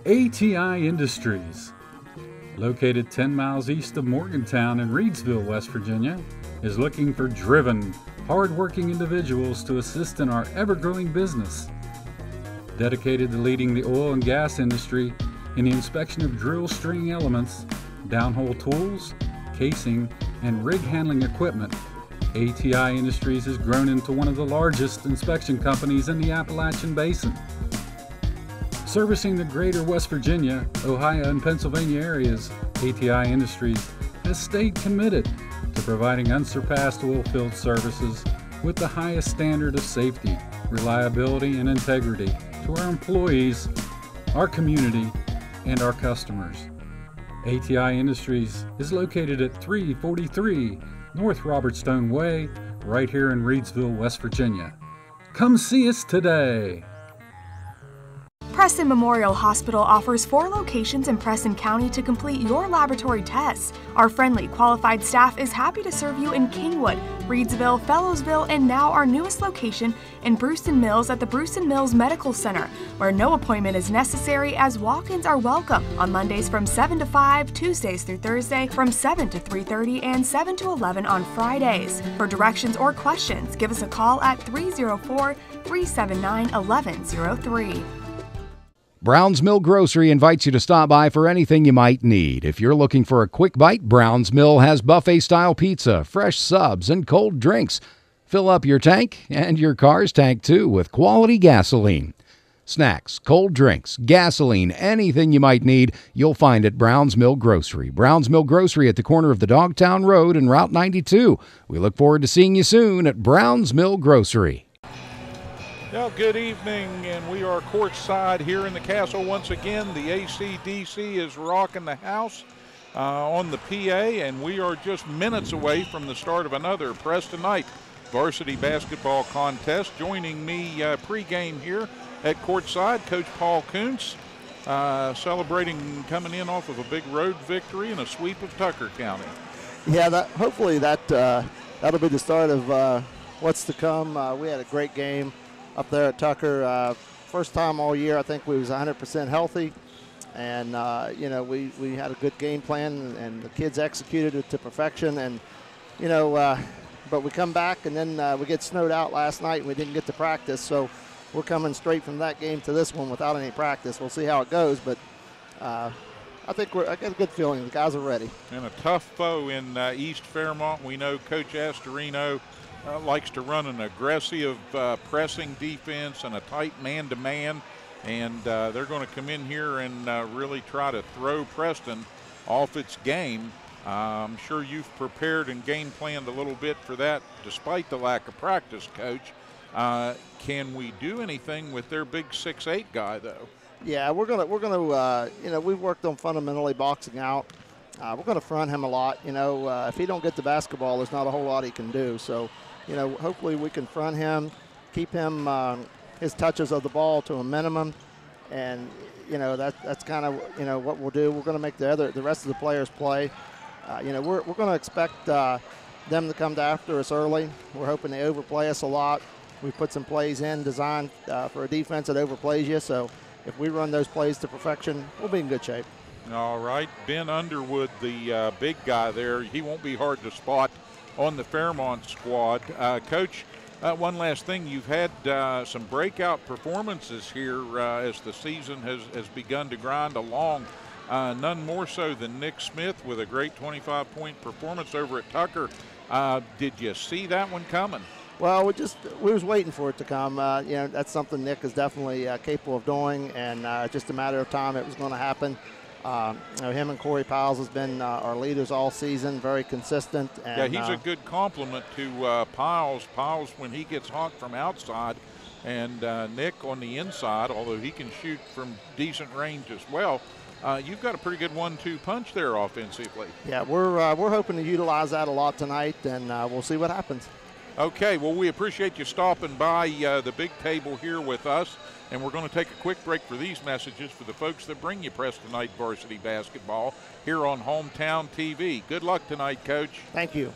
ATI Industries, located 10 miles east of Morgantown in Reedsville, West Virginia, is looking for driven, hard-working individuals to assist in our ever-growing business. Dedicated to leading the oil and gas industry in the inspection of drill string elements, downhole tools, casing, and rig handling equipment, ATI Industries has grown into one of the largest inspection companies in the Appalachian Basin. Servicing the greater West Virginia, Ohio, and Pennsylvania areas, ATI Industries has stayed committed to providing unsurpassed oilfield services with the highest standard of safety, reliability, and integrity to our employees, our community, and our customers. ATI Industries is located at 343 North Robertstone Way, right here in Reedsville, West Virginia. Come see us today. Preston Memorial Hospital offers 4 locations in Preston County to complete your laboratory tests. Our friendly, qualified staff is happy to serve you in Kingwood, Reedsville, Fellowsville, and now our newest location in Brewston Mills at the Brewston Mills Medical Center, where no appointment is necessary as walk-ins are welcome on Mondays from 7 to 5, Tuesdays through Thursday from 7 to 3:30, and 7 to 11 on Fridays. For directions or questions, give us a call at 304-379-1103. Brown's Mill Grocery invites you to stop by for anything you might need. If you're looking for a quick bite, Brown's Mill has buffet-style pizza, fresh subs, and cold drinks. Fill up your tank and your car's tank, too, with quality gasoline. Snacks, cold drinks, gasoline, anything you might need, you'll find at Brown's Mill Grocery. Brown's Mill Grocery at the corner of the Dogtown Road and Route 92. We look forward to seeing you soon at Brown's Mill Grocery. Well, good evening, and we are courtside here in the castle once again. The AC/DC is rocking the house on the PA, and we are just minutes away from the start of another Preston night varsity basketball contest. Joining me pregame here at courtside, Coach Paul Kuntz, celebrating coming in off of a big road victory and a sweep of Tucker County. Yeah, hopefully that'll be the start of what's to come. We had a great game up there at Tucker. First time all year I think we was 100% healthy, and we had a good game plan, and the kids executed it to perfection, and but we come back, and then we get snowed out last night and we didn't get to practice, so we're coming straight from that game to this one without any practice. We'll see how it goes, but I think I got a good feeling the guys are ready. And a tough foe in East Fairmont. We know Coach Astorino likes to run an aggressive pressing defense and a tight man-to-man, and they're going to come in here and really try to throw Preston off its game. I'm sure you've prepared and game planned a little bit for that despite the lack of practice, Coach. Can we do anything with their big 6'8" guy, though? Yeah, we're gonna we've worked on fundamentally boxing out. We're going to front him a lot. If he don't get the basketball, there's not a whole lot he can do. So, hopefully we can front him, keep him his touches of the ball to a minimum, and that's kind of what we'll do. We're going to make the rest of the players play. We're going to expect them to come after us early. We're hoping they overplay us a lot. We put some plays in designed for a defense that overplays you. So if we run those plays to perfection, we'll be in good shape. All right, Ben Underwood, the big guy there, he won't be hard to spot on the Fairmont squad. Coach, one last thing, you've had some breakout performances here as the season has begun to grind along. None more so than Nick Smith with a great 25-point performance over at Tucker. Did you see that one coming? Well, we was waiting for it to come. That's something Nick is definitely capable of doing, and just a matter of time it was going to happen. Him and Corey Piles has been our leaders all season, very consistent. And, he's a good complement to Piles. Piles, when he gets hot from outside, and Nick on the inside, although he can shoot from decent range as well. You've got a pretty good 1-2 punch there offensively. Yeah, we're hoping to utilize that a lot tonight, and we'll see what happens. Okay, well, we appreciate you stopping by the big table here with us. And we're going to take a quick break for these messages for the folks that bring you Preston Night Varsity Basketball here on Hometown TV. Good luck tonight, Coach. Thank you.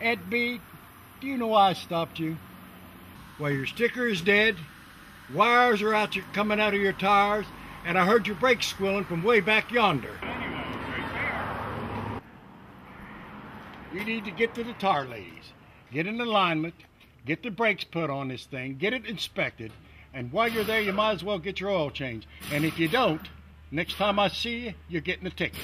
Ed B., do you know why I stopped you? Well, your sticker is dead, wires are coming out of your tires, and I heard your brakes squealing from way back yonder. You need to get to the tire ladies, get in alignment, get the brakes put on this thing, get it inspected, and while you're there, you might as well get your oil changed. And if you don't, next time I see you, you're getting a ticket.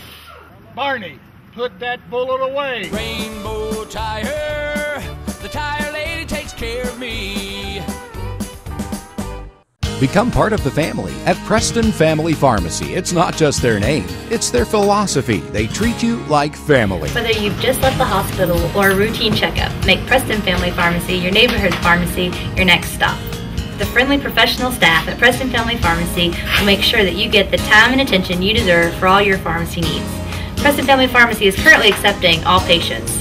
Barney, put that bullet away. Rainbow Tire, the tire lady takes care of me. Become part of the family at Preston Family Pharmacy. It's not just their name, it's their philosophy. They treat you like family. Whether you've just left the hospital or a routine checkup, make Preston Family Pharmacy your neighborhood pharmacy your next stop. The friendly professional staff at Preston Family Pharmacy will make sure that you get the time and attention you deserve for all your pharmacy needs. Preston Family Pharmacy is currently accepting all patients.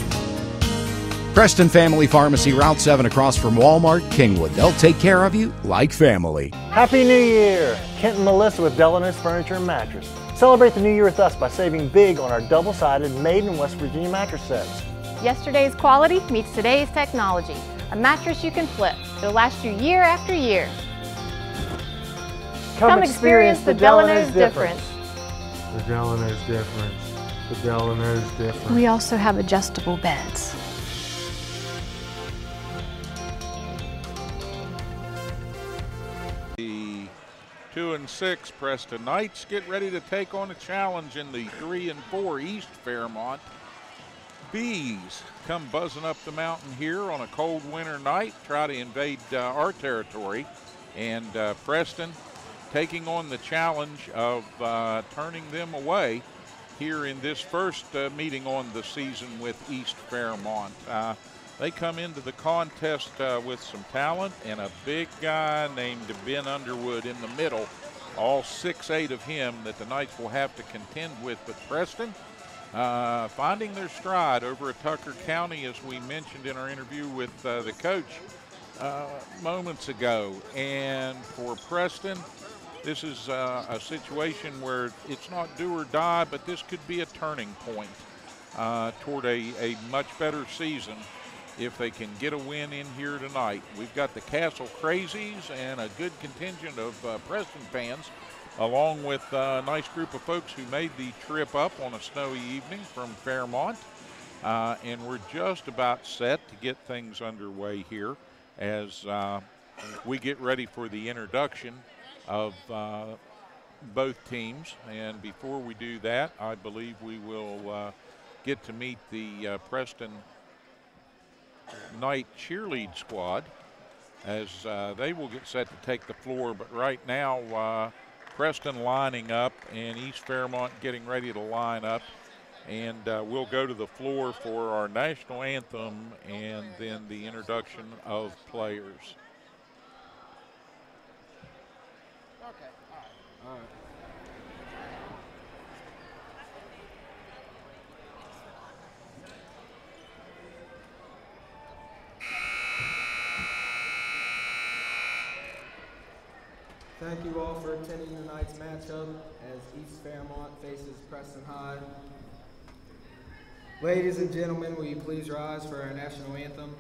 Preston Family Pharmacy, Route 7 across from Walmart, Kingwood. They'll take care of you like family. Happy New Year! Kent and Melissa with Delano's Furniture and Mattress. Celebrate the new year with us by saving big on our double-sided made in West Virginia mattress sets. Yesterday's quality meets today's technology. A mattress you can flip. It'll last you year after year. Come experience the Delano's difference. The Delano's difference. The Delano's difference. We also have adjustable beds. The 2-6 Preston Knights get ready to take on a challenge in the 3-4 East Fairmont. Bees come buzzing up the mountain here on a cold winter night, try to invade our territory, and Preston taking on the challenge of turning them away here in this first meeting on the season with East Fairmont. They come into the contest with some talent and a big guy named Ben Underwood in the middle, all 6'8" of him that the Knights will have to contend with. But Preston finding their stride over at Tucker County, as we mentioned in our interview with the coach moments ago. And for Preston, this is a situation where it's not do or die, but this could be a turning point toward a much better season if they can get a win in here tonight. We've got the Castle Crazies and a good contingent of Preston fans, along with a nice group of folks who made the trip up on a snowy evening from Fairmont. And we're just about set to get things underway here as we get ready for the introduction of both teams. And before we do that, I believe we will get to meet the Preston Knight cheerlead squad as they will get set to take the floor. But right now, Preston lining up and East Fairmont getting ready to line up. And we'll go to the floor for our national anthem and then the introduction of players. Okay, all right. Thank you all for attending tonight's matchup as East Fairmont faces Preston High. Ladies and gentlemen, will you please rise for our national anthem?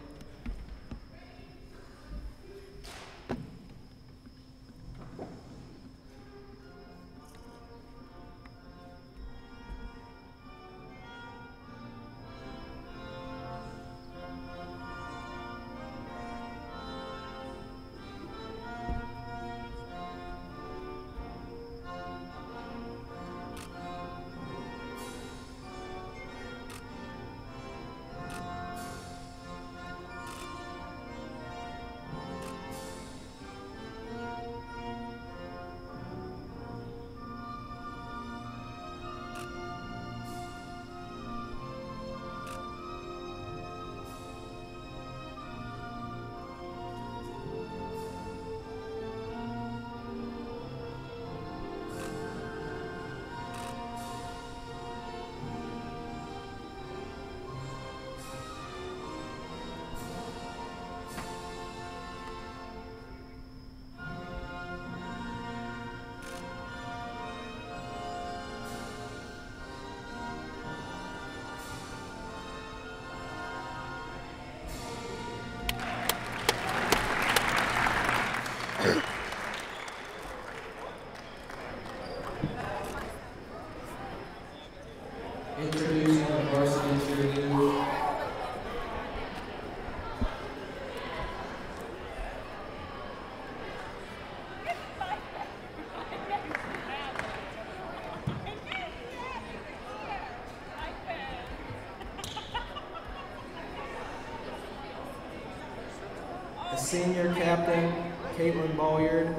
Senior Captain Caitlin Bolyard,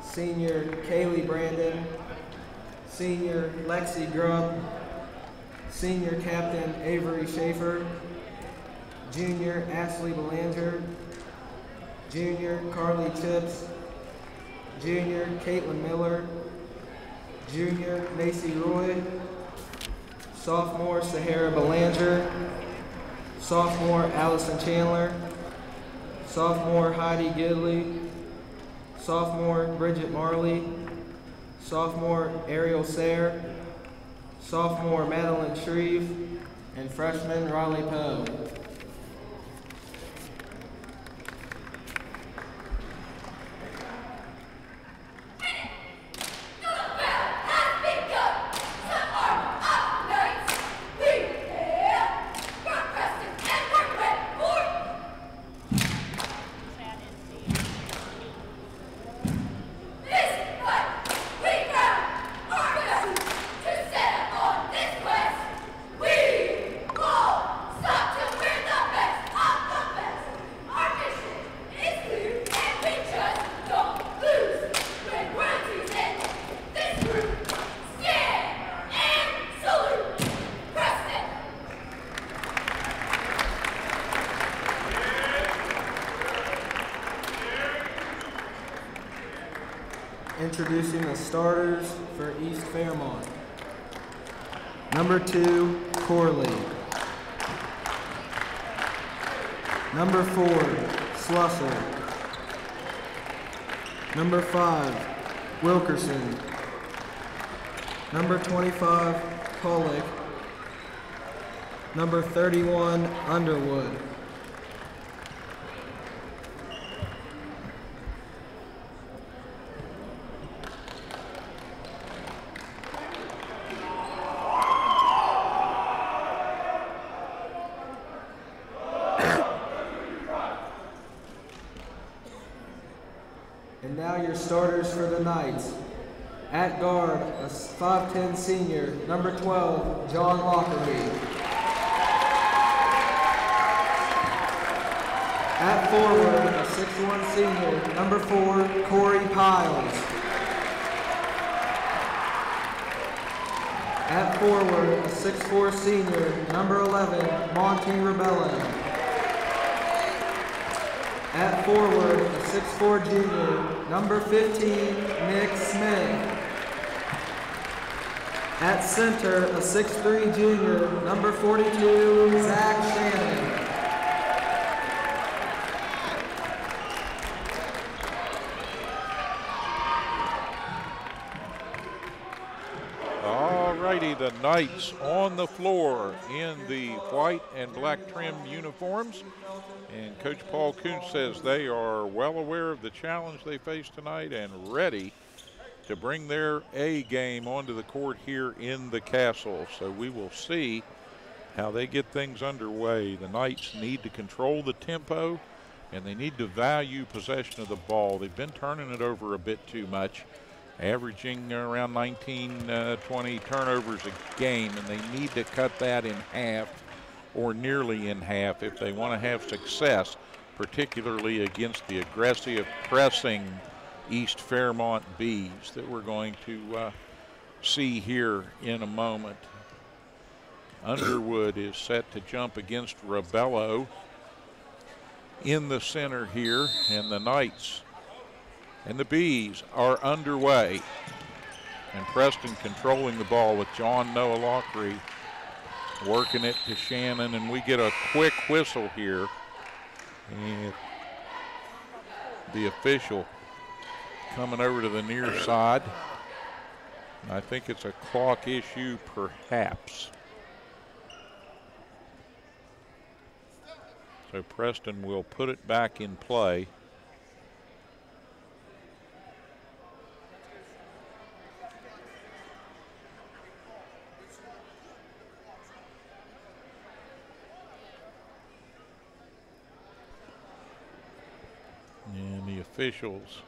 Senior Kaylee Brandon, Senior Lexi Grubb, Senior Captain Avery Schaefer, Junior Ashley Belanger, Junior Carly Chips, Junior Caitlin Miller, Junior Macy Roy, Sophomore Sahara Belanger, Sophomore Allison Chandler, Sophomore Heidi Gidley, Sophomore Bridget Marley, Sophomore Ariel Sayre, Sophomore Madeline Shreve, and Freshman Riley Poe. Introducing the starters for East Fairmont. Number 2, Corley. Number 4, Slusser. Number 5, Wilkerson. Number 25, Pollock. Number 31, Underwood. And now your starters for the Knights. At guard, a 5'10" senior, number 12, John Lockery. At forward, a 6'1" senior, number 4, Corey Piles. At forward, a 6'4" senior, number 11, Monty Rebellin. At forward, a 6'4" junior, number 15, Nick Smith. At center, a 6'3" junior, number 42, Zach Shannon. Alrighty, the Knights on the floor in the white and black trim uniforms. And Coach Paul Kuntz says they are well aware of the challenge they face tonight and ready to bring their A game onto the court here in the Castle. So we will see how they get things underway. The Knights need to control the tempo and they need to value possession of the ball. They've been turning it over a bit too much, averaging around 19-20 turnovers a game, and they need to cut that in half or nearly in half if they want to have success, particularly against the aggressive pressing East Fairmont Bees that we're going to see here in a moment. Underwood is set to jump against Rebello in the center here, and the Knights and the Bees are underway. And Preston controlling the ball with John Noah Lockery working it to Shannon, and we get a quick whistle here. And the official coming over to the near side. I think it's a clock issue, perhaps. So Preston will put it back in play. And the officials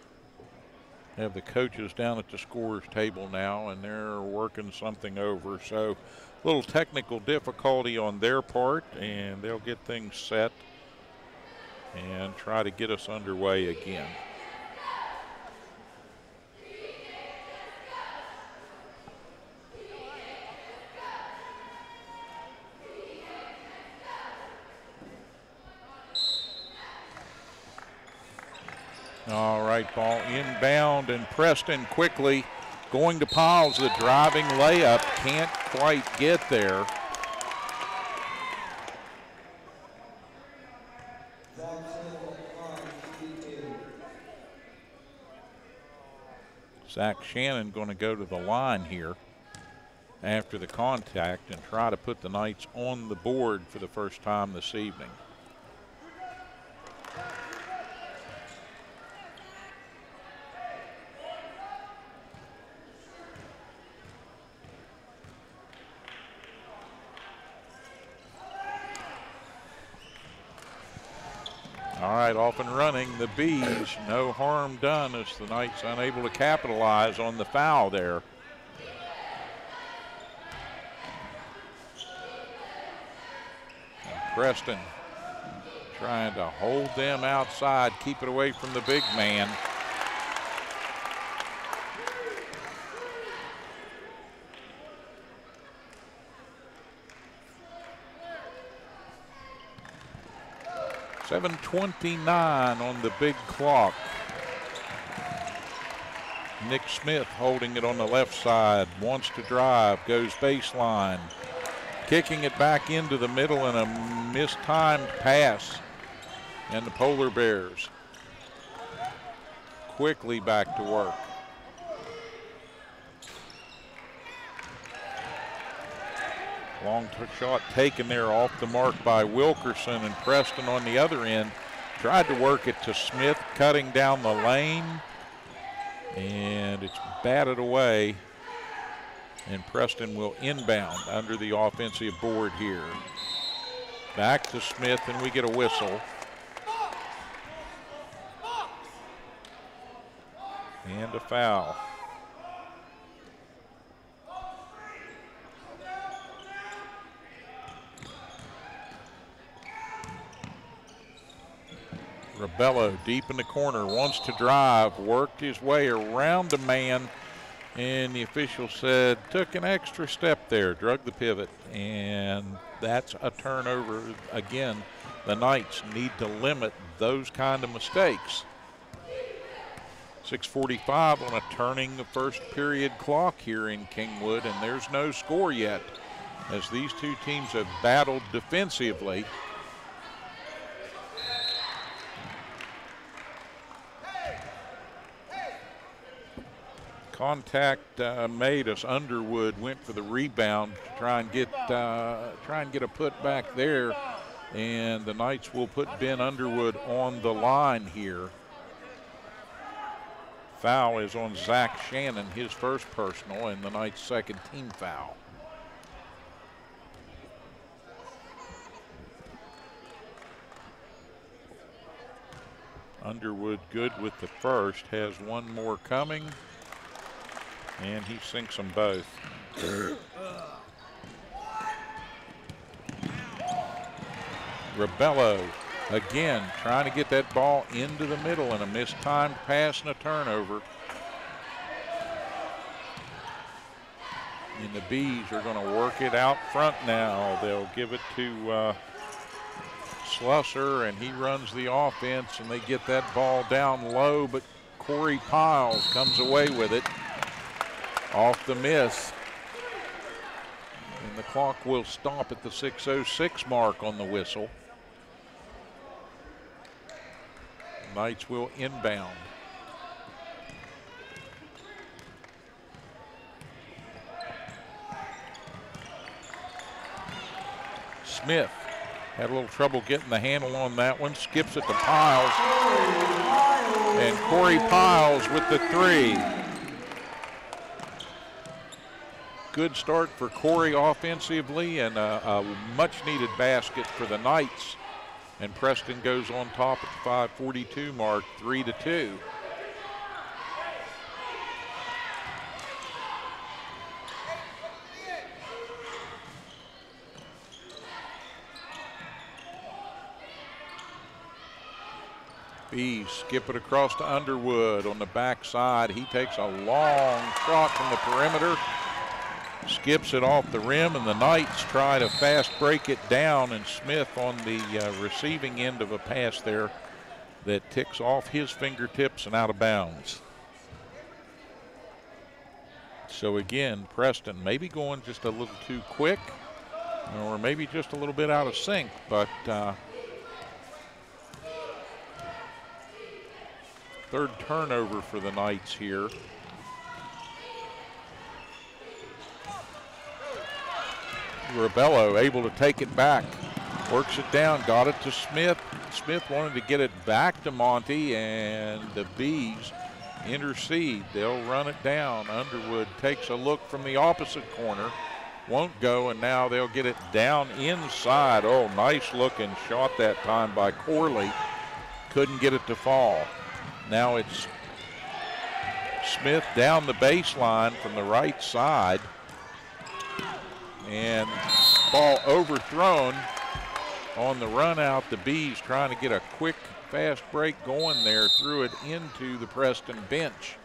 have the coaches down at the scorer's table now, and they're working something over. So a little technical difficulty on their part, and they'll get things set and try to get us underway again. All right, ball inbound, and Preston quickly going to Piles. The driving layup can't quite get there. Zach Shannon going to go to the line here after the contact and try to put the Knights on the board for the first time this evening. All right, off and running, the Bees. No harm done as the Knights unable to capitalize on the foul there. And Preston trying to hold them outside, keep it away from the big man. .7:29 on the big clock. Nick Smith holding it on the left side, wants to drive, goes baseline, kicking it back into the middle, and a mistimed pass. And the Polar Bears quickly back to work. Long shot taken there off the mark by Wilkerson, and Preston on the other end tried to work it to Smith, cutting down the lane, and it's batted away, and Preston will inbound under the offensive board here. Back to Smith, and we get a whistle. And a foul. Rebello deep in the corner, wants to drive, worked his way around a man, and the official said took an extra step there, drug the pivot, and that's a turnover. Again, the Knights need to limit those kind of mistakes. 6:45 on a turning the first period clock here in Kingwood, and there's no score yet as these two teams have battled defensively. Contact made us. Underwood went for the rebound to try and get a put back there, and the Knights will put Ben Underwood on the line here. Foul is on Zach Shannon, his first personal, and the Knights' second team foul. Underwood good with the first, has one more coming, and he sinks them both. Rebello again trying to get that ball into the middle, and a mistimed pass and a turnover. And the Bees are going to work it out front now. They'll give it to Slusser, and he runs the offense, and they get that ball down low, but Corey Piles comes away with it off the miss. And the clock will stop at the 6:06 mark on the whistle. Knights will inbound. Smith had a little trouble getting the handle on that one, skips it to Piles, and Corey Piles with the three. Good start for Corey offensively, and a much needed basket for the Knights. And Preston goes on top at the 5:42 mark, 3-2. Bees skip it across to Underwood on the backside. He takes a long shot from the perimeter, skips it off the rim, and the Knights try to fast break it down, and Smith on the receiving end of a pass there that ticks off his fingertips and out of bounds. So again, Preston maybe going just a little too quick, or maybe just a little bit out of sync, but third turnover for the Knights here. Rebello able to take it back, works it down, got it to Smith. Smith wanted to get it back to Monty, and the Bees intercede. They'll run it down. Underwood takes a look from the opposite corner, won't go, and now they'll get it down inside. Oh, nice looking shot that time by Corley. Couldn't get it to fall. Now it's Smith down the baseline from the right side, and ball overthrown on the run out. The Bees trying to get a quick, fast break going there, threw it into the Preston bench.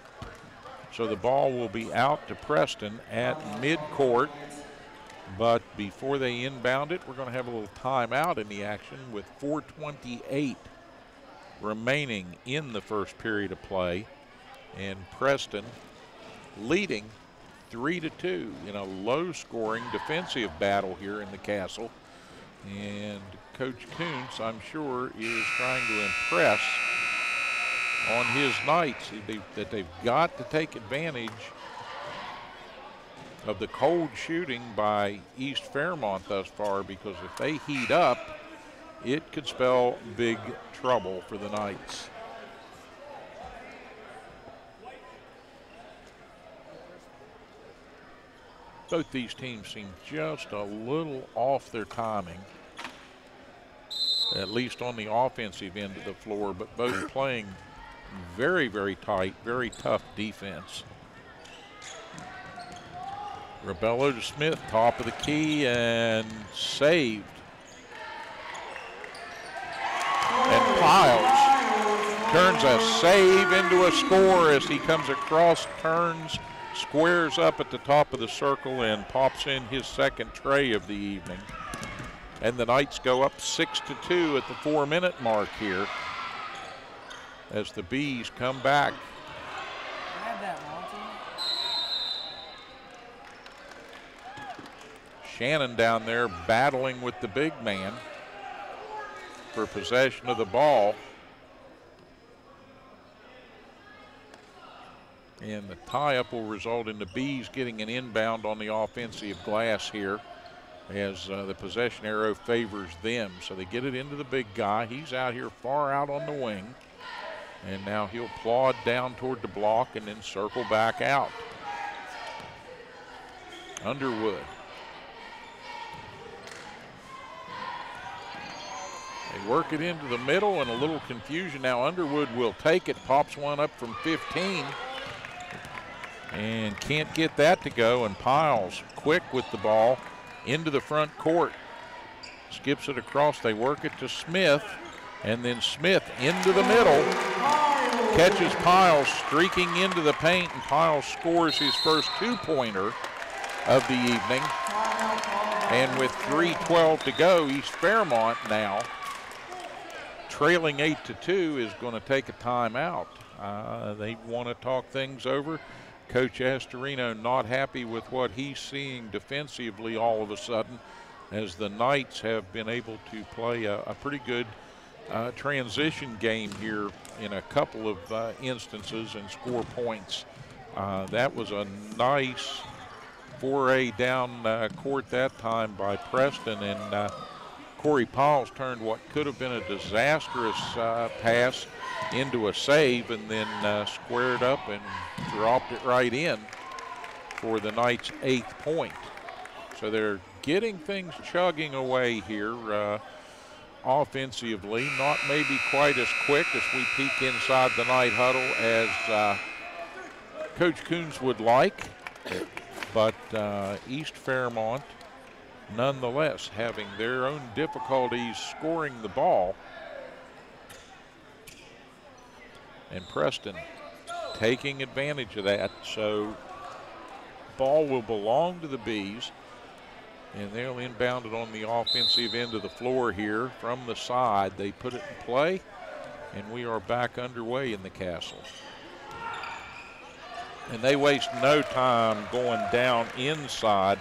So the ball will be out to Preston at midcourt, but before they inbound it, we're going to have a little timeout in the action with 4:28 remaining in the first period of play, and Preston leading 3-2 in a low-scoring defensive battle here in the Castle. And Coach Kuntz, I'm sure, is trying to impress on his Knights that they've got to take advantage of the cold shooting by East Fairmont thus far, because if they heat up, it could spell big trouble for the Knights. Both these teams seem just a little off their timing, at least on the offensive end of the floor, but both playing very, very tight, very tough defense. Rebello to Smith, top of the key, and saved. And Piles turns a save into a score as he comes across, turns, squares up at the top of the circle, and pops in his second tray of the evening. And the Knights go up 6-2 at the 4-minute mark here as the Bees come back. Shannon down there battling with the big man for possession of the ball. And the tie-up will result in the Bees getting an inbound on the offensive glass here as the possession arrow favors them. So they get it into the big guy. He's out here far out on the wing. And now he'll plod down toward the block and then circle back out. Underwood. They work it into the middle, and a little confusion. Now Underwood will take it, pops one up from 15, and can't get that to go. And Piles quick with the ball into the front court. Skips it across. They work it to Smith, and then Smith into the middle. Catches Piles streaking into the paint, and Piles scores his first two-pointer of the evening. And with 3:12 to go, East Fairmont now trailing 8-2 is going to take a timeout. They want to talk things over. Coach Astorino not happy with what he's seeing defensively all of a sudden, as the Knights have been able to play a pretty good transition game here in a couple of instances and score points. That was a nice foray down court that time by Preston, and Corey Piles turned what could have been a disastrous pass into a save, and then squared up and dropped it right in for the Knights' 8th point. So they're getting things chugging away here offensively, not maybe quite as quick as we peek inside the Knight huddle as Coach Kuntz would like, but East Fairmont nonetheless having their own difficulties scoring the ball. And Preston taking advantage of that. So ball will belong to the Bees, and they'll inbound it on the offensive end of the floor here from the side. They put it in play, and we are back underway in the Castle. And they waste no time going down inside,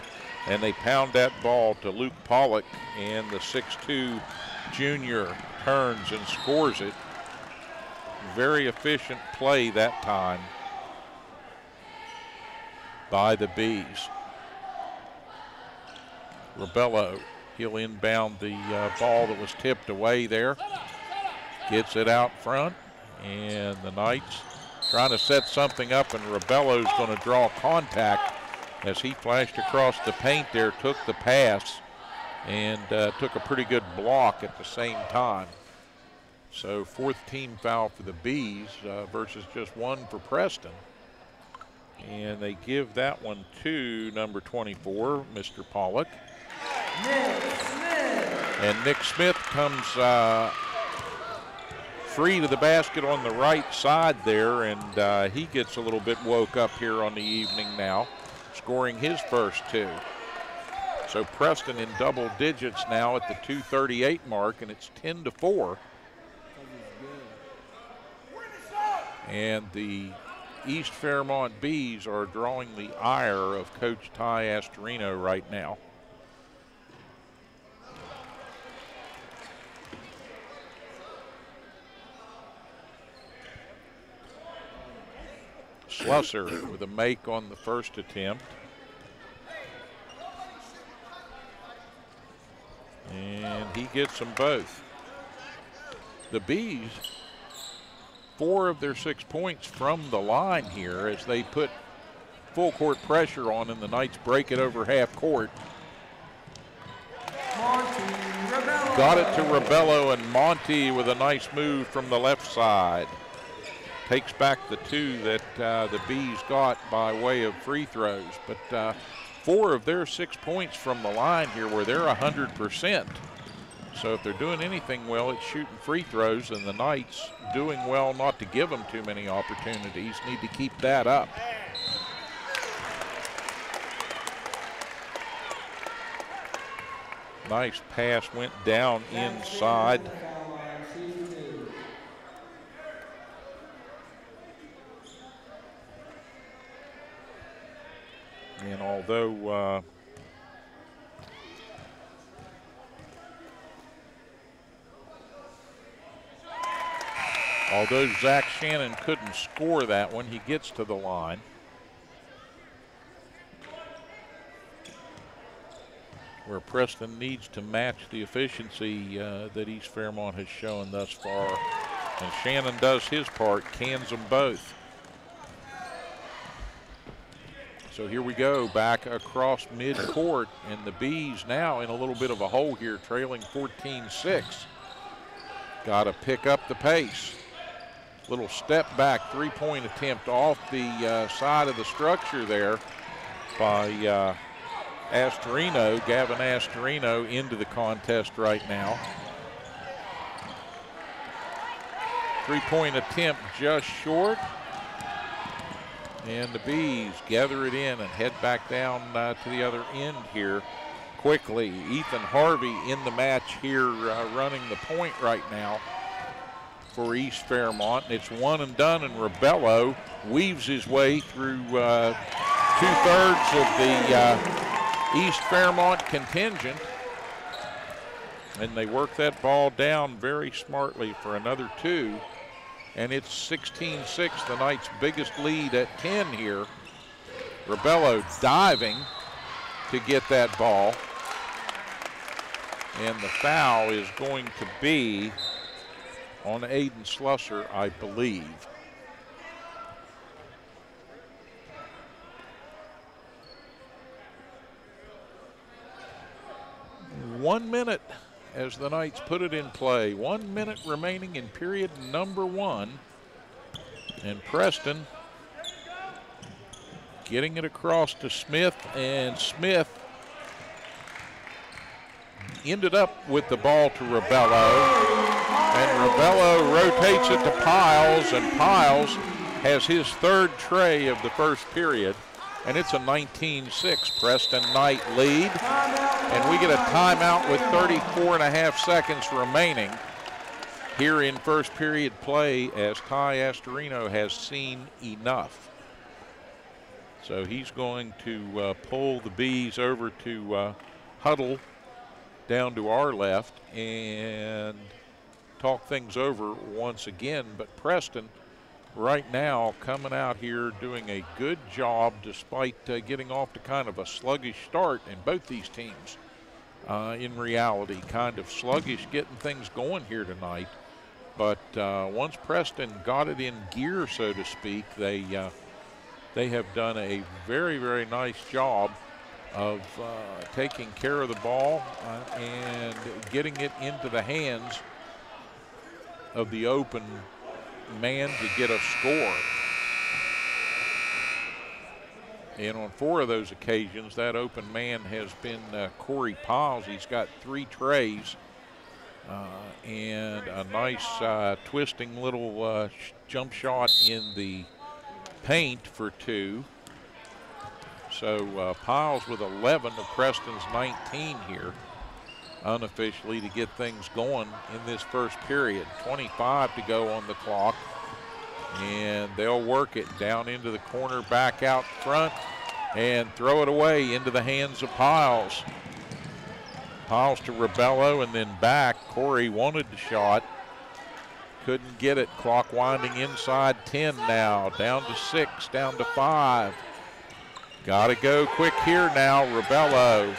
and they pound that ball to Luke Pollock, and the 6'2" junior turns and scores it. Very efficient play that time by the Bees. Rebello, he'll inbound the ball that was tipped away there. Gets it out front, and the Knights trying to set something up, and Rebello's going to draw contact as he flashed across the paint there, took the pass, and took a pretty good block at the same time. So 4th team foul for the Bees versus just 1 for Preston. And they give that one to number 24, Mr. Pollock. And Nick Smith comes free to the basket on the right side there, and he gets a little bit woke up here on the evening now, scoring his first 2. So Preston in double digits now at the 2:38 mark, and it's 10-4. And the East Fairmont Bees are drawing the ire of Coach Ty Astorino right now. Slusser with a make on the first attempt. And he gets them both. The Bees, 4 of their 6 points from the line here as they put full court pressure on, and the Knights break it over half court. Got it to Rebello, and Monty with a nice move from the left side. Takes back the 2 that the Bees got by way of free throws. But 4 of their 6 points from the line here where they're 100%. So if they're doing anything well, it's shooting free throws, and the Knights doing well not to give them too many opportunities. Need to keep that up. Nice pass went down inside. And although Zach Shannon couldn't score that one, he gets to the line. Where Preston needs to match the efficiency that East Fairmont has shown thus far. And Shannon does his part, cans them both. So here we go, back across midcourt, and the Bees now in a little bit of a hole here, trailing 14-6. Got to pick up the pace. Little step back 3-point attempt off the side of the structure there by Astorino, Gavin Astorino, into the contest right now. 3-point attempt just short. And the Bees gather it in and head back down to the other end here quickly. Ethan Harvey in the match here running the point right now for East Fairmont. It's one and done, and Rebello weaves his way through 2/3 of the East Fairmont contingent. And they work that ball down very smartly for another 2. And it's 16-6, the Knights' biggest lead at 10 here. Rebello diving to get that ball. And the foul is going to be on Aiden Slusser, I believe. One minute as the Knights put it in play. 1 minute remaining in period number 1. And Preston getting it across to Smith, and Smith ended up with the ball to Rebello. And Rebello rotates it to Piles, and Piles has his third tray of the first period, and it's a 19-6 Preston Knight lead. And we get a timeout with 34.5 seconds remaining here in first period play, as Ty Astorino has seen enough. So he's going to pull the Bees over to huddle down to our left and talk things over once again. But Preston right now coming out here doing a good job despite getting off to kind of a sluggish start, and both these teams in reality kind of sluggish getting things going here tonight. But once Preston got it in gear, so to speak, they have done a very, very nice job of taking care of the ball and getting it into the hands of the open man to get a score. And on 4 of those occasions, that open man has been Corey Piles. He's got 3 trays and a nice twisting little jump shot in the paint for 2. So Piles with 11 of Preston's 19 here, unofficially, to get things going in this first period. 25 to go on the clock, and they'll work it down into the corner, back out front, and throw it away into the hands of Piles. Piles to Rebello and then back. Corey wanted the shot, couldn't get it. Clock winding inside 10 now, down to 6, down to 5. Got to go quick here now. Rebello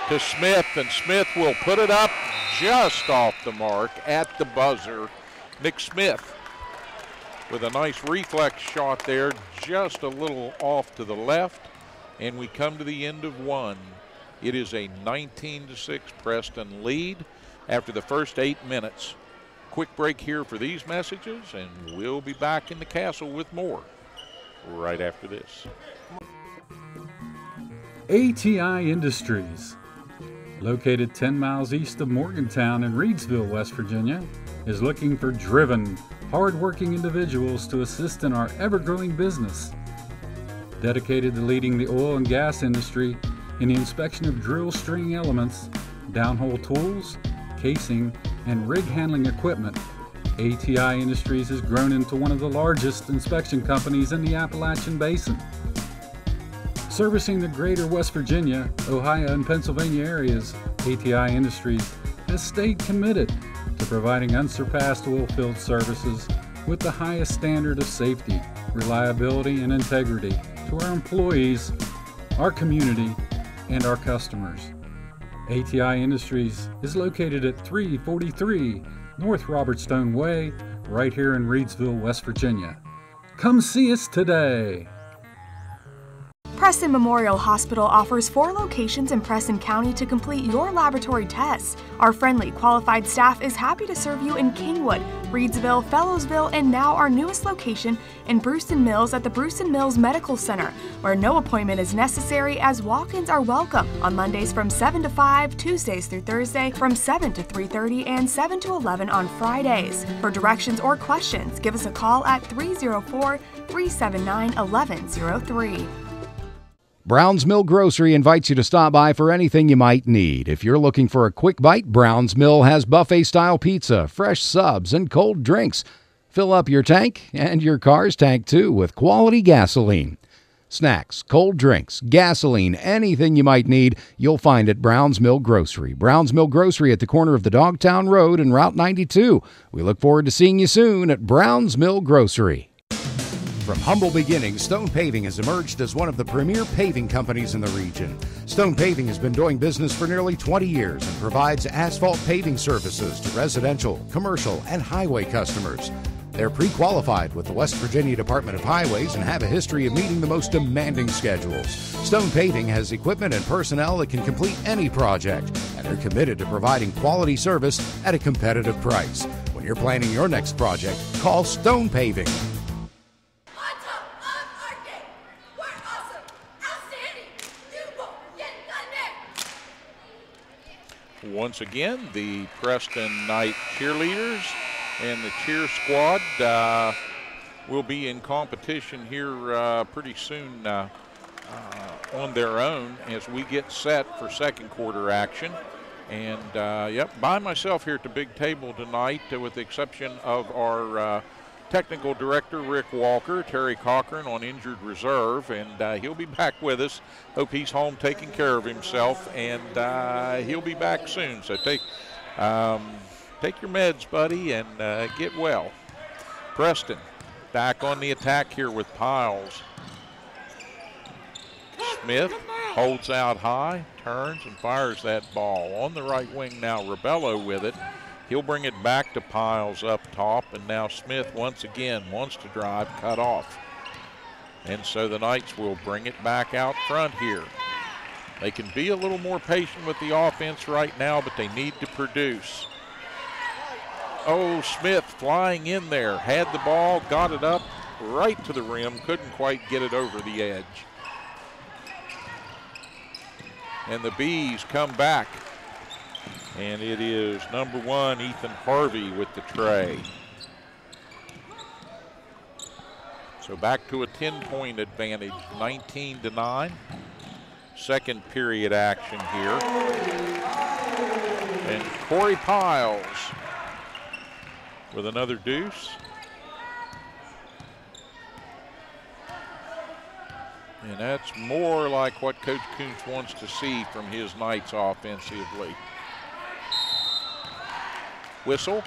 to Smith, and Smith will put it up just off the mark at the buzzer. Nick Smith with a nice reflex shot there, just a little off to the left, and we come to the end of 1. It is a 19-6 Preston lead after the first 8 minutes. Quick break here for these messages, and we'll be back in the castle with more right after this. ATI Industries, located 10 miles east of Morgantown in Reedsville, West Virginia, is looking for driven, hard-working individuals to assist in our ever-growing business. Dedicated to leading the oil and gas industry in the inspection of drill string elements, downhole tools, casing, and rig handling equipment, ATI Industries has grown into one of the largest inspection companies in the Appalachian Basin. Servicing the greater West Virginia, Ohio, and Pennsylvania areas, ATI Industries has stayed committed to providing unsurpassed oilfield services with the highest standard of safety, reliability, and integrity to our employees, our community, and our customers. ATI Industries is located at 343 North Robertstone Way, right here in Reedsville, West Virginia. Come see us today. Preston Memorial Hospital offers 4 locations in Preston County to complete your laboratory tests. Our friendly, qualified staff is happy to serve you in Kingwood, Reedsville, Fellowsville, and now our newest location in Brewston Mills at the Brewston Mills Medical Center, where no appointment is necessary as walk-ins are welcome on Mondays from 7 to 5, Tuesdays through Thursday from 7 to 3:30, and 7 to 11 on Fridays. For directions or questions, give us a call at 304-379-1103. Brown's Mill Grocery invites you to stop by for anything you might need. If you're looking for a quick bite, Brown's Mill has buffet-style pizza, fresh subs, and cold drinks. Fill up your tank and your car's tank, too, with quality gasoline. Snacks, cold drinks, gasoline, anything you might need, you'll find at Brown's Mill Grocery. Brown's Mill Grocery at the corner of the Dogtown Road and Route 92. We look forward to seeing you soon at Brown's Mill Grocery. From humble beginnings, Stone Paving has emerged as one of the premier paving companies in the region. Stone Paving has been doing business for nearly 20 years and provides asphalt paving services to residential, commercial, and highway customers. They're pre-qualified with the West Virginia Department of Highways and have a history of meeting the most demanding schedules. Stone Paving has equipment and personnel that can complete any project, and they're committed to providing quality service at a competitive price. When you're planning your next project, call Stone Paving. Once again, the Preston Knight cheerleaders And the cheer squad will be in competition here pretty soon on their own as we get set for second quarter action. And yep, by myself here at the big table tonight, with the exception of our technical director, Rick Walker, Terry Cochran on injured reserve, and he'll be back with us. Hope he's home taking care of himself, and he'll be back soon. So take your meds, buddy, and get well. Preston back on the attack here with Piles. Smith holds out high, turns and fires that ball. On the right wing now, Rebello with it. He'll bring it back to Piles up top, and now Smith once again wants to drive, cut off. And so the Knights will bring it back out front here. They can be a little more patient with the offense right now, but they need to produce. Oh, Smith flying in there, had the ball, got it up right to the rim, couldn't quite get it over the edge. And the Bees come back. And it is number 1, Ethan Harvey with the tray. So back to a 10-point advantage, 19-9. Second period action here. And Corey Piles with another deuce. And that's more like what Coach Kuntz wants to see from his Knights offensively. Whistle.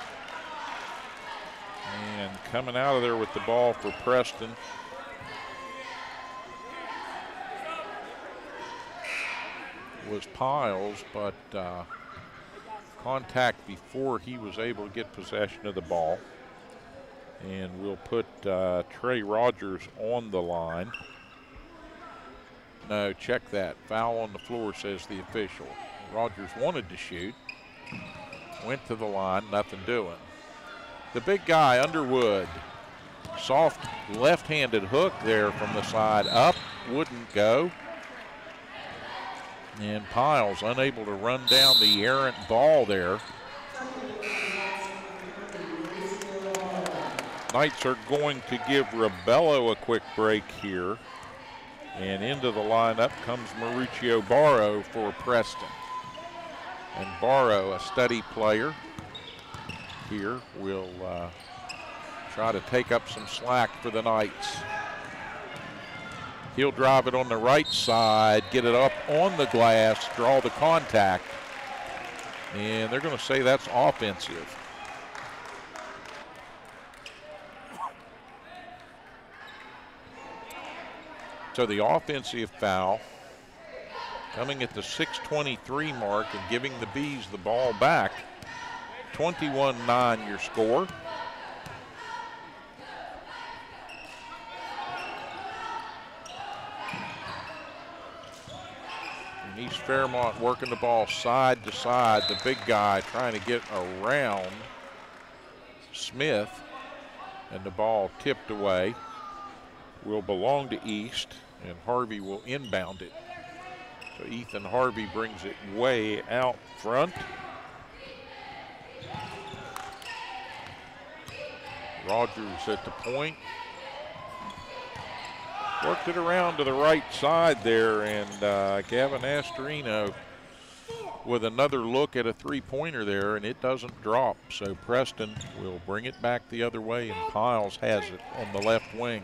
And coming out of there with the ball for Preston. Was Piles, but contact before he was able to get possession of the ball. And we'll put Trey Rogers on the line. No, check that. Foul on the floor, says the official. Rogers wanted to shoot. Went to the line, nothing doing. The big guy, Underwood. Soft left-handed hook there from the side up. Wouldn't go. And Piles unable to run down the errant ball there. Knights are going to give Rebello a quick break here. And into the lineup comes Mauricio Barrow for Preston. And Barrow, a steady player here, will try to take up some slack for the Knights. He'll drive it on the right side, get it up on the glass, draw the contact. And they're going to say that's offensive. So the offensive foul coming at the 6:23 mark and giving the Bees the ball back. 21-9 your score. And East Fairmont working the ball side to side. The big guy trying to get around Smith, and the ball tipped away. Will belong to East, and Harvey will inbound it. So Ethan Harvey brings it way out front. Rogers at the point. Worked it around to the right side there, and Gavin Astorino with another look at a three-pointer there, and it doesn't drop. So Preston will bring it back the other way, and Piles has it on the left wing.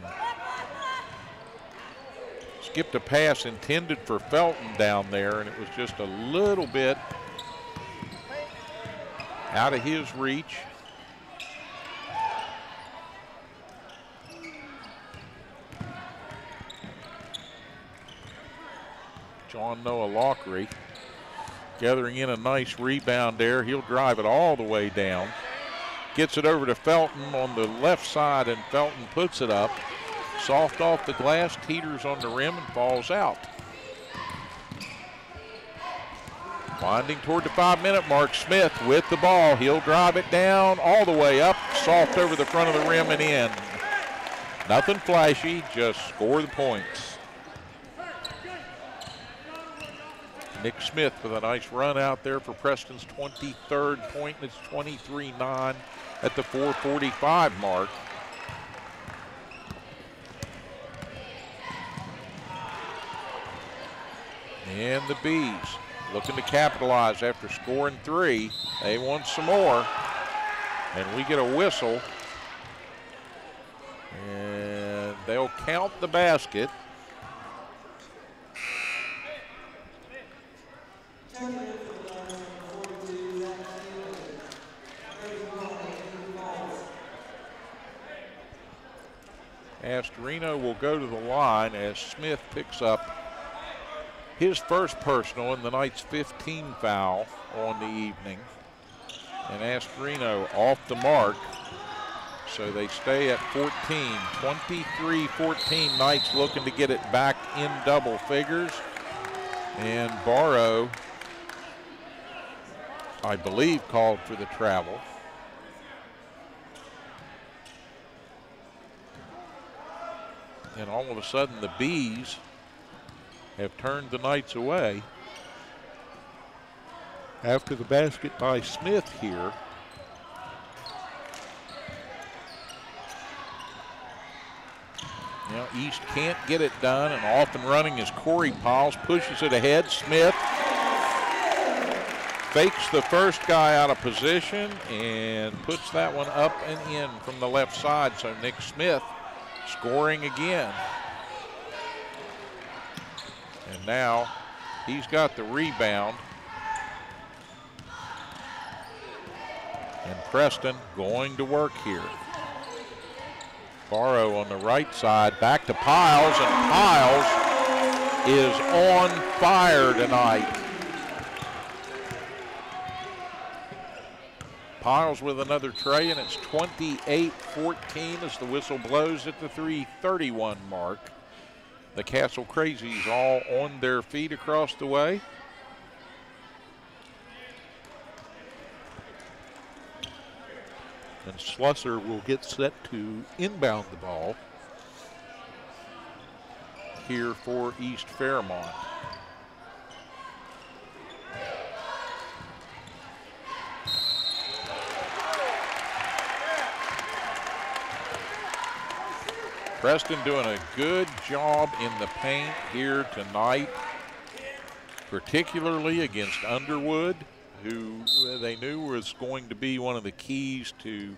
Skipped a pass intended for Felton down there, and it was just a little bit out of his reach. John Noah Lockery gathering in a nice rebound there. He'll drive it all the way down. Gets it over to Felton on the left side, and Felton puts it up. Soft off the glass, teeters on the rim, and falls out. Winding toward the 5-minute mark, Smith with the ball. He'll drive it down all the way up, soft over the front of the rim and in. Nothing flashy, just score the points. Nick Smith with a nice run out there for Preston's 23rd point, and it's 23-9 at the 4:45 mark. And the Bees looking to capitalize after scoring 3. They want some more. And we get a whistle. And they'll count the basket. Astorino will go to the line as Smith picks up his first personal and the night's 15 foul on the evening. And Astorino off the mark, so they stay at 14. 23-14, Knights looking to get it back in double figures. And Barrow, I believe, called for the travel. And all of a sudden the Bees have turned the Knights away after the basket by Smith here. Now East can't get it done, and off and running is Corey Piles, pushes it ahead. Smith fakes the first guy out of position and puts that one up and in from the left side, so Nick Smith scoring again. And now he's got the rebound. And Preston going to work here. Barrow on the right side, back to Piles, and Piles is on fire tonight. Piles with another tray, and it's 28-14 as the whistle blows at the 3:31 mark. The Castle Crazies all on their feet across the way. And Slusser will get set to inbound the ball here for East Fairmont. Preston doing a good job in the paint here tonight, particularly against Underwood, who they knew was going to be one of the keys to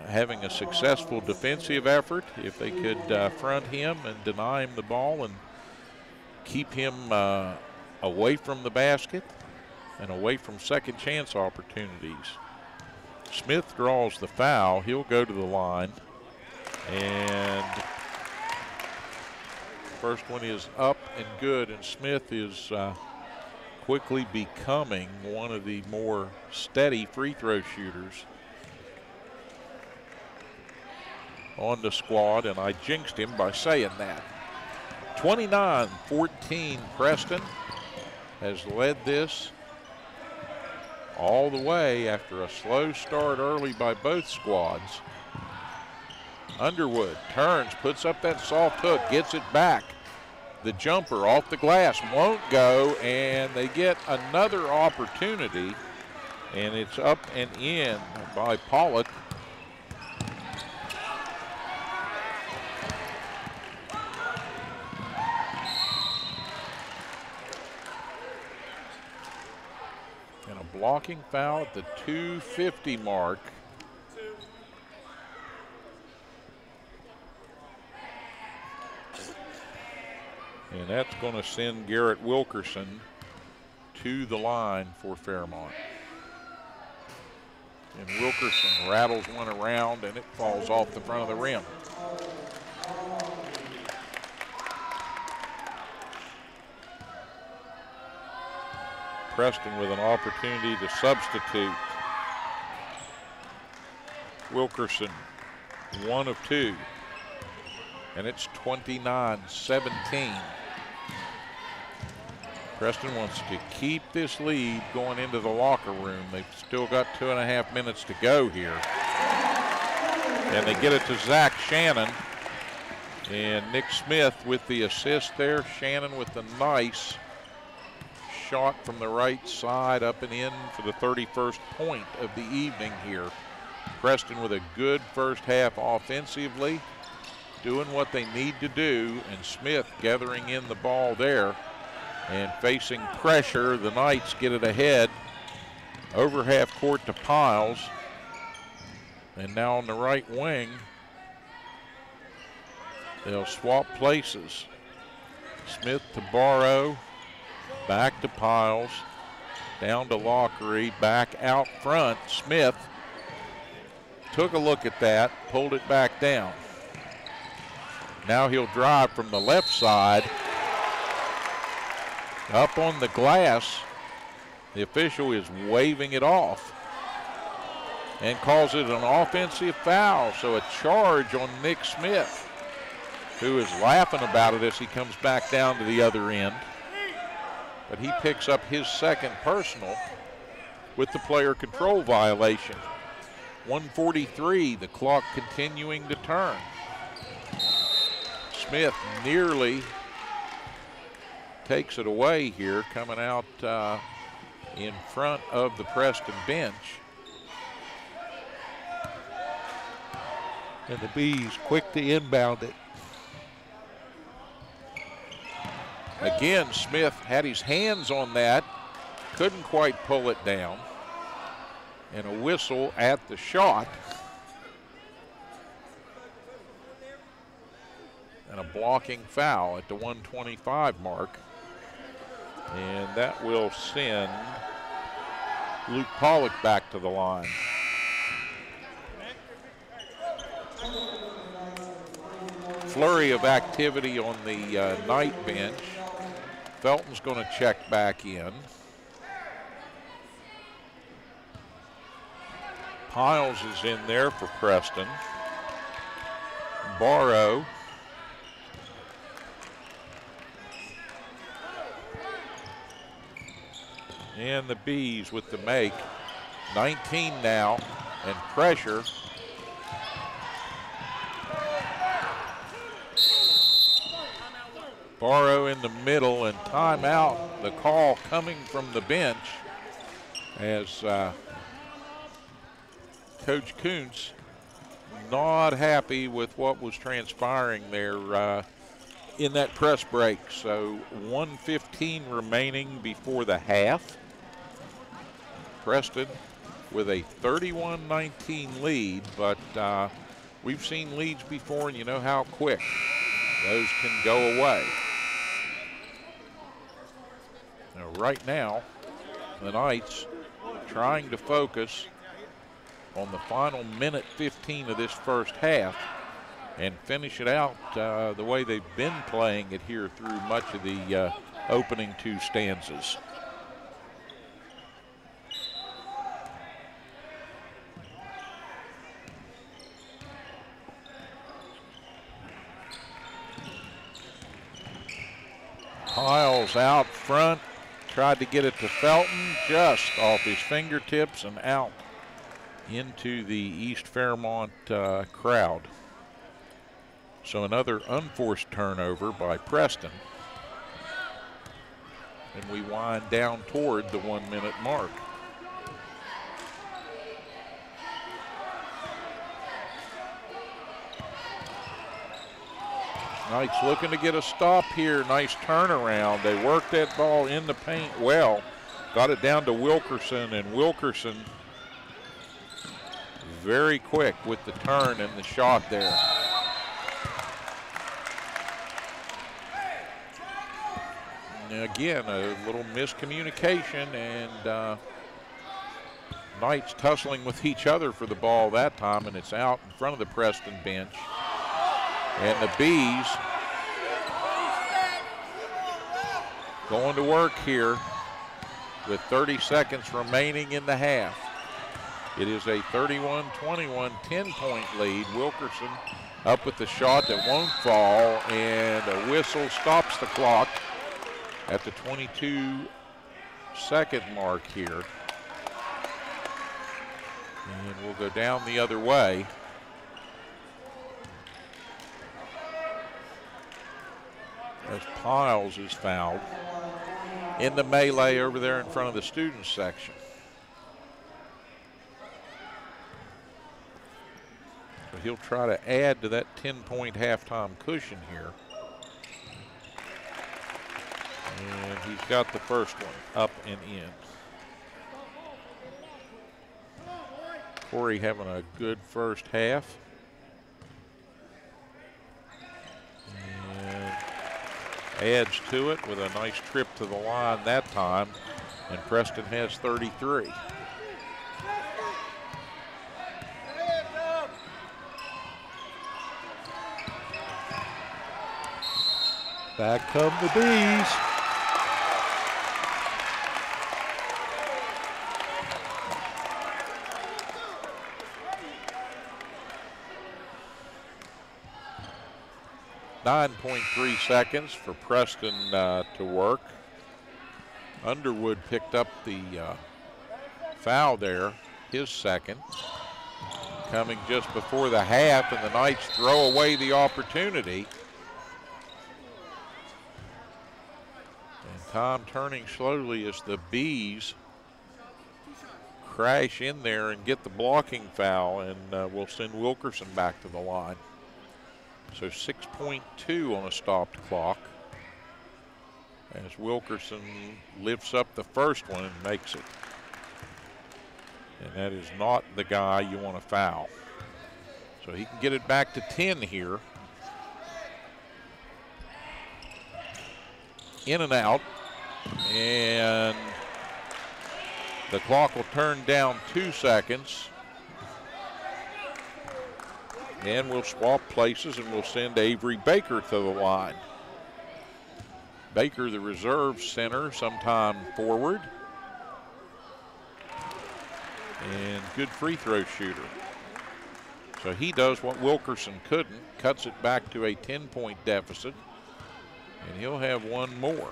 having a successful defensive effort. If they could front him and deny him the ball and keep him away from the basket and away from second chance opportunities. Smith draws the foul. He'll go to the line. And first one is up and good, and Smith is quickly becoming one of the more steady free throw shooters on the squad, and I jinxed him by saying that. 29-14, Preston has led this all the way after a slow start early by both squads. Underwood turns, puts up that soft hook, gets it back. The jumper off the glass won't go, and they get another opportunity, and it's up and in by Pollock. And a blocking foul at the 2:50 mark. And that's going to send Garrett Wilkerson to the line for Fairmont. And Wilkerson rattles one around, and it falls off the front of the rim. Preston with an opportunity to substitute. Wilkerson, 1 of 2. And it's 29-17. Preston wants to keep this lead going into the locker room. They've still got 2.5 minutes to go here. And they get it to Zach Shannon. And Nick Smith with the assist there. Shannon with the nice shot from the right side up and in for the 31st point of the evening here. Preston with a good first half offensively, doing what they need to do, and Smith gathering in the ball there and facing pressure. The Knights get it ahead over half court to Piles, and now on the right wing they'll swap places. Smith to Barrow, back to Piles, down to Lockery, back out front. Smith took a look at that, pulled it back down. Now he'll drive from the left side. Up on the glass, the official is waving it off and calls it an offensive foul. So a charge on Nick Smith, who is laughing about it as he comes back down to the other end. But he picks up his second personal with the player control violation. 1:43, the clock continuing to turn. Smith nearly takes it away here, coming out in front of the Preston bench. And the Bees quick to inbound it. Again, Smith had his hands on that, couldn't quite pull it down. And a whistle at the shot. And a blocking foul at the 1:25 mark. And that will send Luke Pollock back to the line. Flurry of activity on the Knight bench. Felton's going to check back in. Piles is in there for Preston. Barrow. And the Bees with the make. 19 now, and pressure. Barrow in the middle, and timeout. The call coming from the bench as Coach Kuntz not happy with what was transpiring there in that press break. So 1:15 remaining before the half. Preston with a 31-19 lead, but we've seen leads before, and you know how quick those can go away. Now, right now, the Knights trying to focus on the final minute 15 of this first half and finish it out the way they've been playing it here through much of the opening two stanzas. Piles out front, tried to get it to Felton, just off his fingertips and out into the East Fairmont crowd. So another unforced turnover by Preston. And we wind down toward the 1 minute mark. Knights looking to get a stop here. Nice turnaround. They worked that ball in the paint well. Got it down to Wilkerson, and Wilkerson very quick with the turn and the shot there. And again, a little miscommunication, and Knights tussling with each other for the ball that time, and it's out in front of the Preston bench. And the Bees going to work here with 30 seconds remaining in the half. It is a 31-21 10-point lead. Wilkerson up with the shot that won't fall, and a whistle stops the clock at the 22-second mark here. And we'll go down the other way. As Piles is fouled. in the melee over there in front of the students section. So he'll try to add to that 10-point halftime cushion here. And he's got the first one up and in. Corey having a good first half. And adds to it with a nice trip to the line that time. And Preston has 33. Back come the Bees. .3 seconds for Preston to work. Underwood picked up the foul there, his second. Coming just before the half, and the Knights throw away the opportunity. And time turning slowly as the Bees crash in there and get the blocking foul, and we'll send Wilkerson back to the line. So 6.2 on a stopped clock as Wilkerson lifts up the first one and makes it. And that is not the guy you want to foul. So he can get it back to 10 here. In and out. And the clock will turn down 2 seconds. And we'll swap places and we'll send Avery Baker to the line. Baker, the reserve center, sometime forward. And good free throw shooter. So he does what Wilkerson couldn't, cuts it back to a 10-point deficit. And he'll have one more.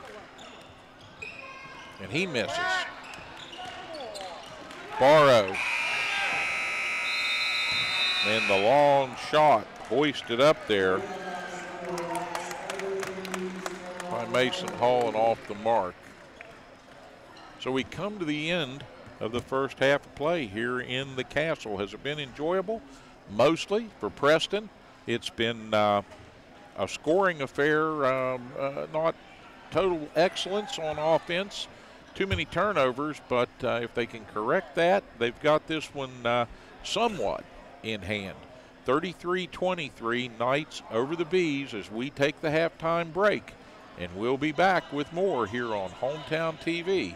And he misses. Barrow. And the long shot hoisted up there by Mason Hall and off the mark. So we come to the end of the first half of play here in the Castle. Has it been enjoyable? Mostly for Preston. It's been a scoring affair, not total excellence on offense. Too many turnovers, but if they can correct that, they've got this one somewhat in hand. 33-23, Knights over the Bees as we take the halftime break. And we'll be back with more here on Hometown TV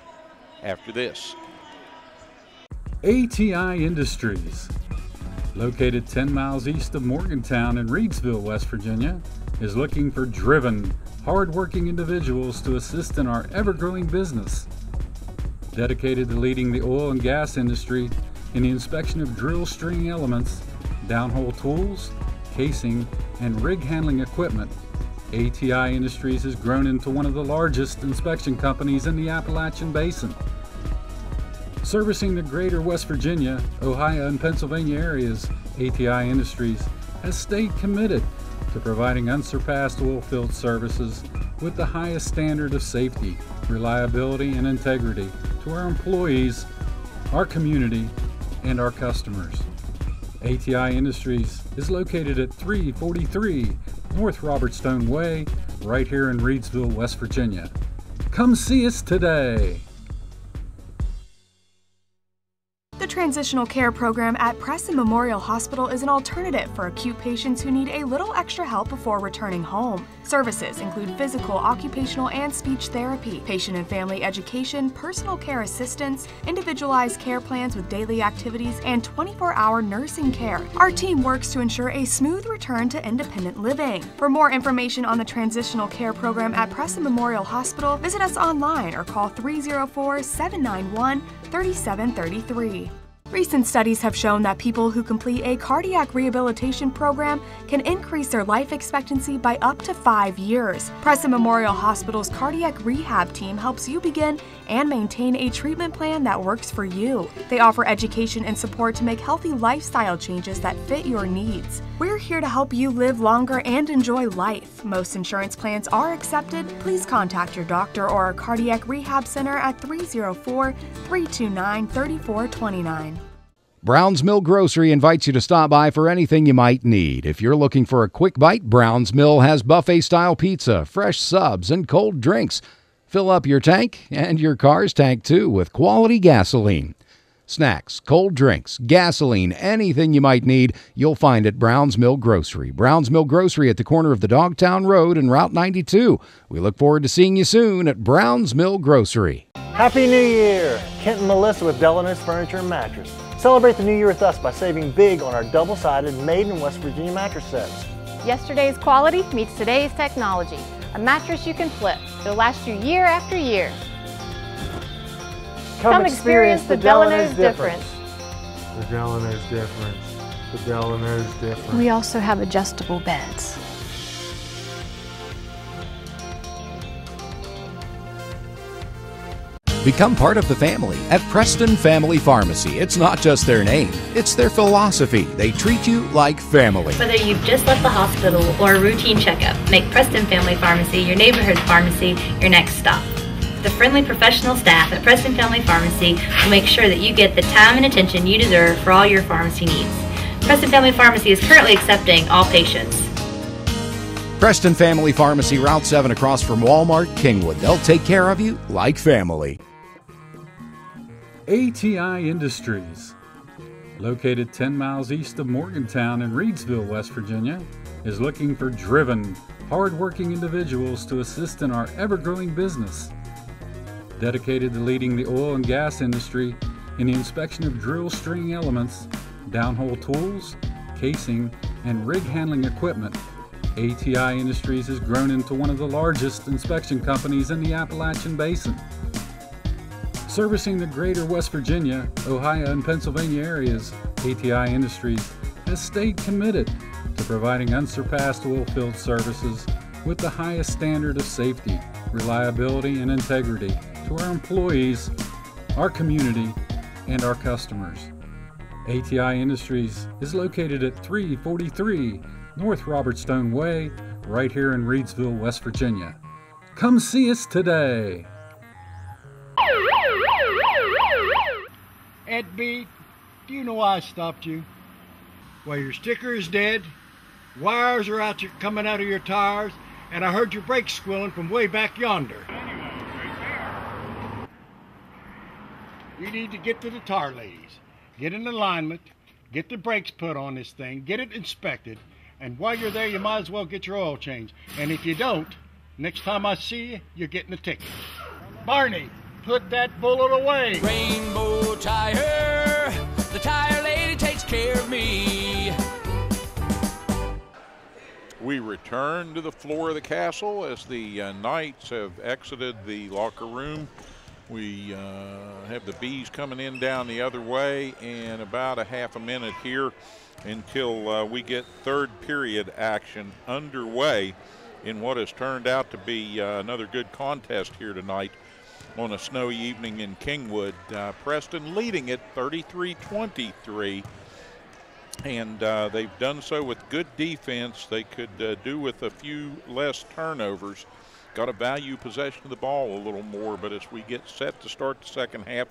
after this. ATI Industries, located 10 miles east of Morgantown in Reedsville, West Virginia, is looking for driven, hard-working individuals to assist in our ever-growing business. Dedicated to leading the oil and gas industry in the inspection of drill string elements, downhole tools, casing, and rig handling equipment, ATI Industries has grown into one of the largest inspection companies in the Appalachian Basin. Servicing the greater West Virginia, Ohio, and Pennsylvania areas, ATI Industries has stayed committed to providing unsurpassed oilfield services with the highest standard of safety, reliability, and integrity to our employees, our community, and our customers. ATI Industries is located at 343 North Robertstone Way, right here in Reedsville, West Virginia. Come see us today. The Transitional Care Program at Preston Memorial Hospital is an alternative for acute patients who need a little extra help before returning home. Services include physical, occupational, and speech therapy, patient and family education, personal care assistance, individualized care plans with daily activities, and 24-hour nursing care. Our team works to ensure a smooth return to independent living. For more information on the Transitional Care Program at Preston Memorial Hospital, visit us online or call 304-791-3733. Recent studies have shown that people who complete a cardiac rehabilitation program can increase their life expectancy by up to 5 years. Preston Memorial Hospital's cardiac rehab team helps you begin and maintain a treatment plan that works for you. They offer education and support to make healthy lifestyle changes that fit your needs. We're here to help you live longer and enjoy life. Most insurance plans are accepted. Please contact your doctor or a cardiac rehab center at 304-329-3429. Brown's Mill Grocery invites you to stop by for anything you might need. If you're looking for a quick bite, Brown's Mill has buffet-style pizza, fresh subs, and cold drinks. Fill up your tank and your car's tank too with quality gasoline. Snacks, cold drinks, gasoline, anything you might need, you'll find at Brown's Mill Grocery. Brown's Mill Grocery at the corner of the Dogtown Road and Route 92. We look forward to seeing you soon at Brown's Mill Grocery. Happy New Year! Kent and Melissa with Delano's Furniture and Mattress. Celebrate the new year with us by saving big on our double-sided made in West Virginia mattress sets. Yesterday's quality meets today's technology. A mattress you can flip. It'll last you year after year. Come experience the Delano's difference. The Delano's difference. The Delano's difference. We also have adjustable beds. Become part of the family at Preston Family Pharmacy. It's not just their name, it's their philosophy. They treat you like family. Whether you've just left the hospital or a routine checkup, make Preston Family Pharmacy your neighborhood pharmacy your next stop. The friendly professional staff at Preston Family Pharmacy will make sure that you get the time and attention you deserve for all your pharmacy needs. Preston Family Pharmacy is currently accepting all patients. Preston Family Pharmacy, Route 7 across from Walmart, Kingwood. They'll take care of you like family. ATI Industries, located 10 miles east of Morgantown in Reedsville, West Virginia, is looking for driven, hard-working individuals to assist in our ever-growing business. Dedicated to leading the oil and gas industry in the inspection of drill string elements, downhole tools, casing, and rig handling equipment, ATI Industries has grown into one of the largest inspection companies in the Appalachian Basin. Servicing the greater West Virginia, Ohio, and Pennsylvania areas, ATI Industries has stayed committed to providing unsurpassed oilfield services with the highest standard of safety, reliability, and integrity to our employees, our community, and our customers. ATI Industries is located at 343 North Robertstone Way, right here in Reedsville, West Virginia. Come see us today. Ed B, do you know why I stopped you? Well, your sticker is dead, wires are coming out of your tires, and I heard your brakes squealing from way back yonder. You need to get to the tire ladies, get in alignment, get the brakes put on this thing, get it inspected, and while you're there, you might as well get your oil changed. And if you don't, next time I see you, you're getting a ticket. Barney, put that bullet away. Rainbow Tire, the tire lady takes care of me. We return to the floor of the castle as the Knights have exited the locker room. We have the Bees coming in down the other way, and about a half a minute here until we get third period action underway in what has turned out to be another good contest here tonight on a snowy evening in Kingwood. Preston leading it 33-23, and they've done so with good defense. They could do with a few less turnovers. Got to value possession of the ball a little more, but as we get set to start the second half,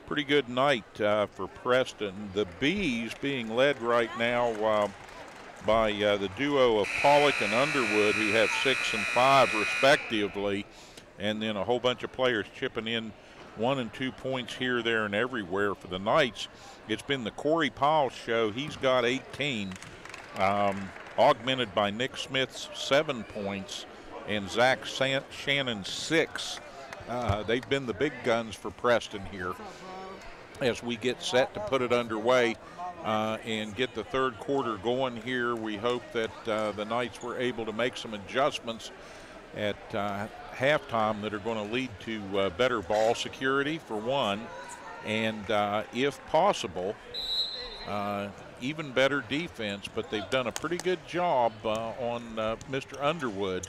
pretty good night for Preston. The Bees being led right now by the duo of Pollock and Underwood, who have 6 and 5 respectively, and then a whole bunch of players chipping in 1 and 2 points here, there, and everywhere. For the Knights, it's been the Corey Powell show. He's got 18, augmented by Nick Smith's 7 points and Zach Shannon's 6. They've been the big guns for Preston here as we get set to put it underway and get the third quarter going here. We hope that the Knights were able to make some adjustments at halftime that are going to lead to better ball security for one, and if possible, even better defense, but they've done a pretty good job on Mr. Underwood.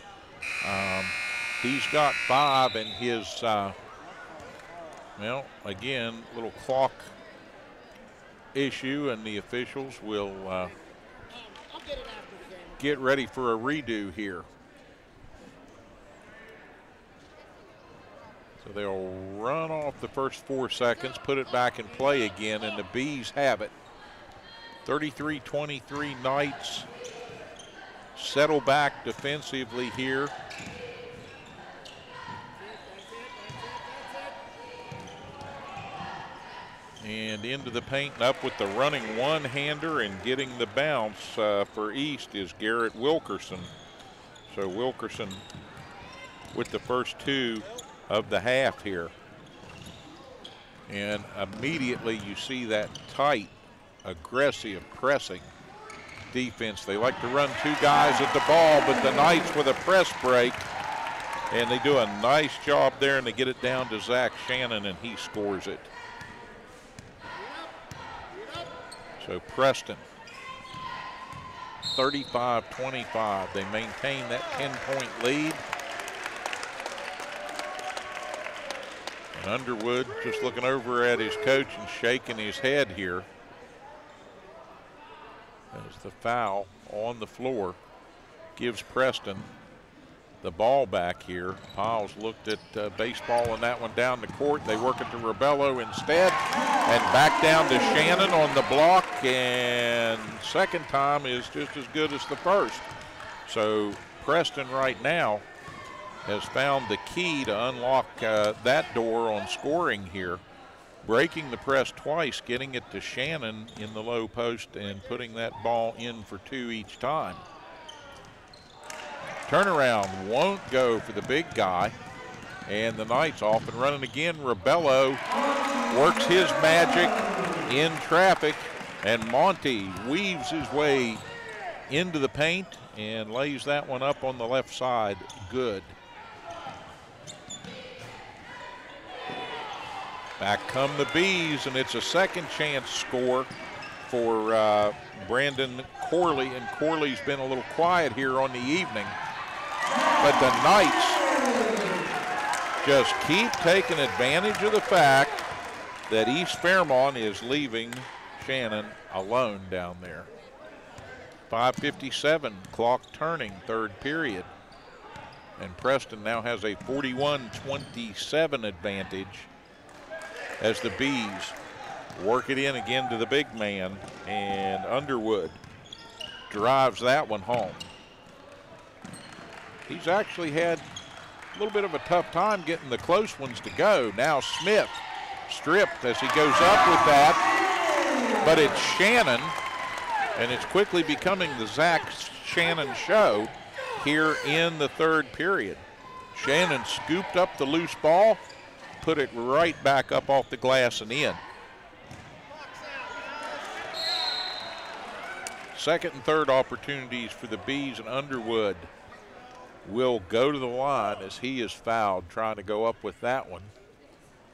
He's got 5 in his, well, again, little clock issue, and the officials will get ready for a redo here. So they'll run off the first 4 seconds, put it back in play again, and the Bees have it. 33-23 Knights settle back defensively here. And into the paint and up with the running one-hander, and getting the bounce for East is Garrett Wilkerson. So Wilkerson with the first 2 of the half here. And immediately you see that tight, aggressive pressing defense. They like to run 2 guys at the ball, but the Knights with a press break, and they do a nice job there, and they get it down to Zach Shannon, and he scores it. So Preston, 35-25. They maintain that 10-point lead. And Underwood just looking over at his coach and shaking his head here. As the foul on the floor gives Preston the ball back here. Piles looked at baseball and that one down the court. They work it to Rebello instead, and back down to Shannon on the block, and second time is just as good as the first. So Preston right now has found the key to unlock that door on scoring here, breaking the press twice, getting it to Shannon in the low post, and putting that ball in for 2 each time. Turnaround won't go for the big guy, and the Knights off and running again. Rebello works his magic in traffic, and Monty weaves his way into the paint and lays that one up on the left side. Good. Back come the Bees, and it's a second chance score for Brandon Corley, and Corley's been a little quiet here on the evening. But the Knights just keep taking advantage of the fact that East Fairmont is leaving Shannon alone down there. 5:57, clock turning, third period. And Preston now has a 41-27 advantage as the Bees work it in again to the big man, and Underwood drives that one home. He's actually had a little bit of a tough time getting the close ones to go. Now Smith stripped as he goes up with that, but it's Shannon, and it's quickly becoming the Zach Shannon show here in the third period. Shannon scooped up the loose ball, put it right back up off the glass and in. Second and third opportunities for the Bees, and Underwood will go to the line as he is fouled trying to go up with that one.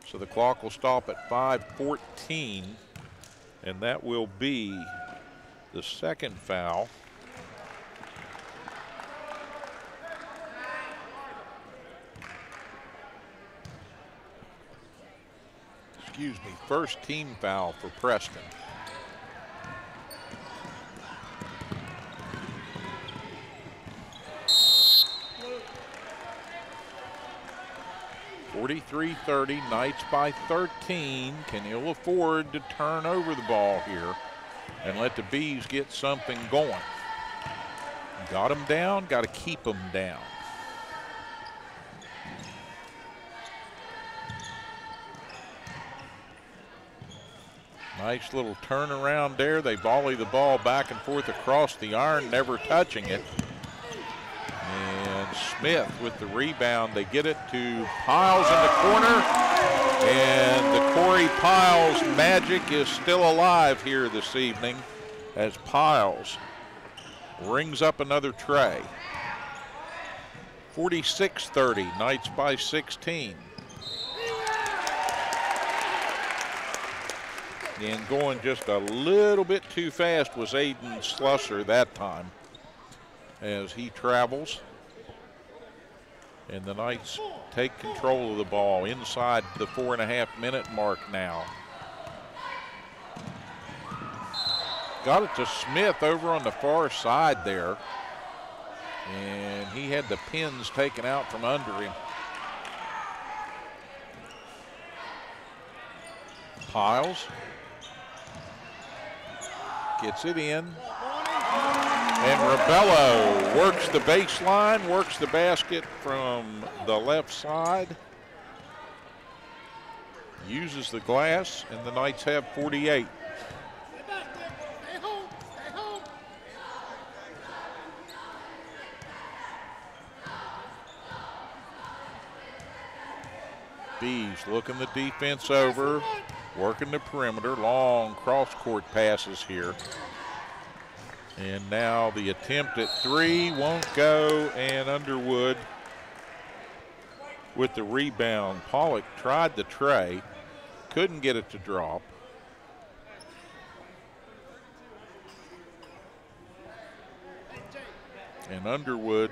So the clock will stop at 5:14, and that will be the second foul. Excuse me, first team foul for Preston. .43-30, Knights by 13. Can ill afford to turn over the ball here and let the Bees get something going. Got them down, got to keep them down. Nice little turnaround there. They volley the ball back and forth across the iron, never touching it. And Smith with the rebound. They get it to Piles in the corner. And the Corey Piles magic is still alive here this evening as Piles rings up another tray. 46-30, Knights by 16. And going just a little bit too fast was Aiden Slusser that time as he travels. And the Knights take control of the ball inside the 4.5-minute mark now. Got it to Smith over on the far side there. And he had the pins taken out from under him. Piles gets it in. And Rebello works the baseline, works the basket from the left side. Uses the glass, and the Knights have 48. Bees looking the defense over, working the perimeter, long cross-court passes here. And now the attempt at three won't go, and Underwood with the rebound. Pollock tried the tray, couldn't get it to drop. And Underwood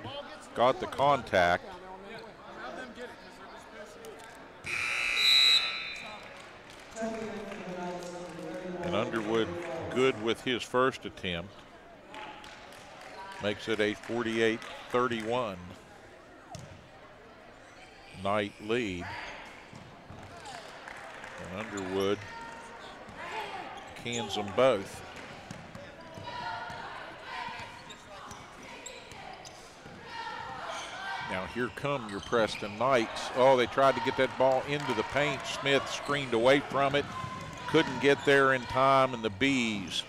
got the contact. And Underwood good with his first attempt. Makes it a 48-31 Knight lead. And Underwood cans them both. Now here come your Preston Knights. Oh, they tried to get that ball into the paint. Smith screened away from it. Couldn't get there in time, and the Bees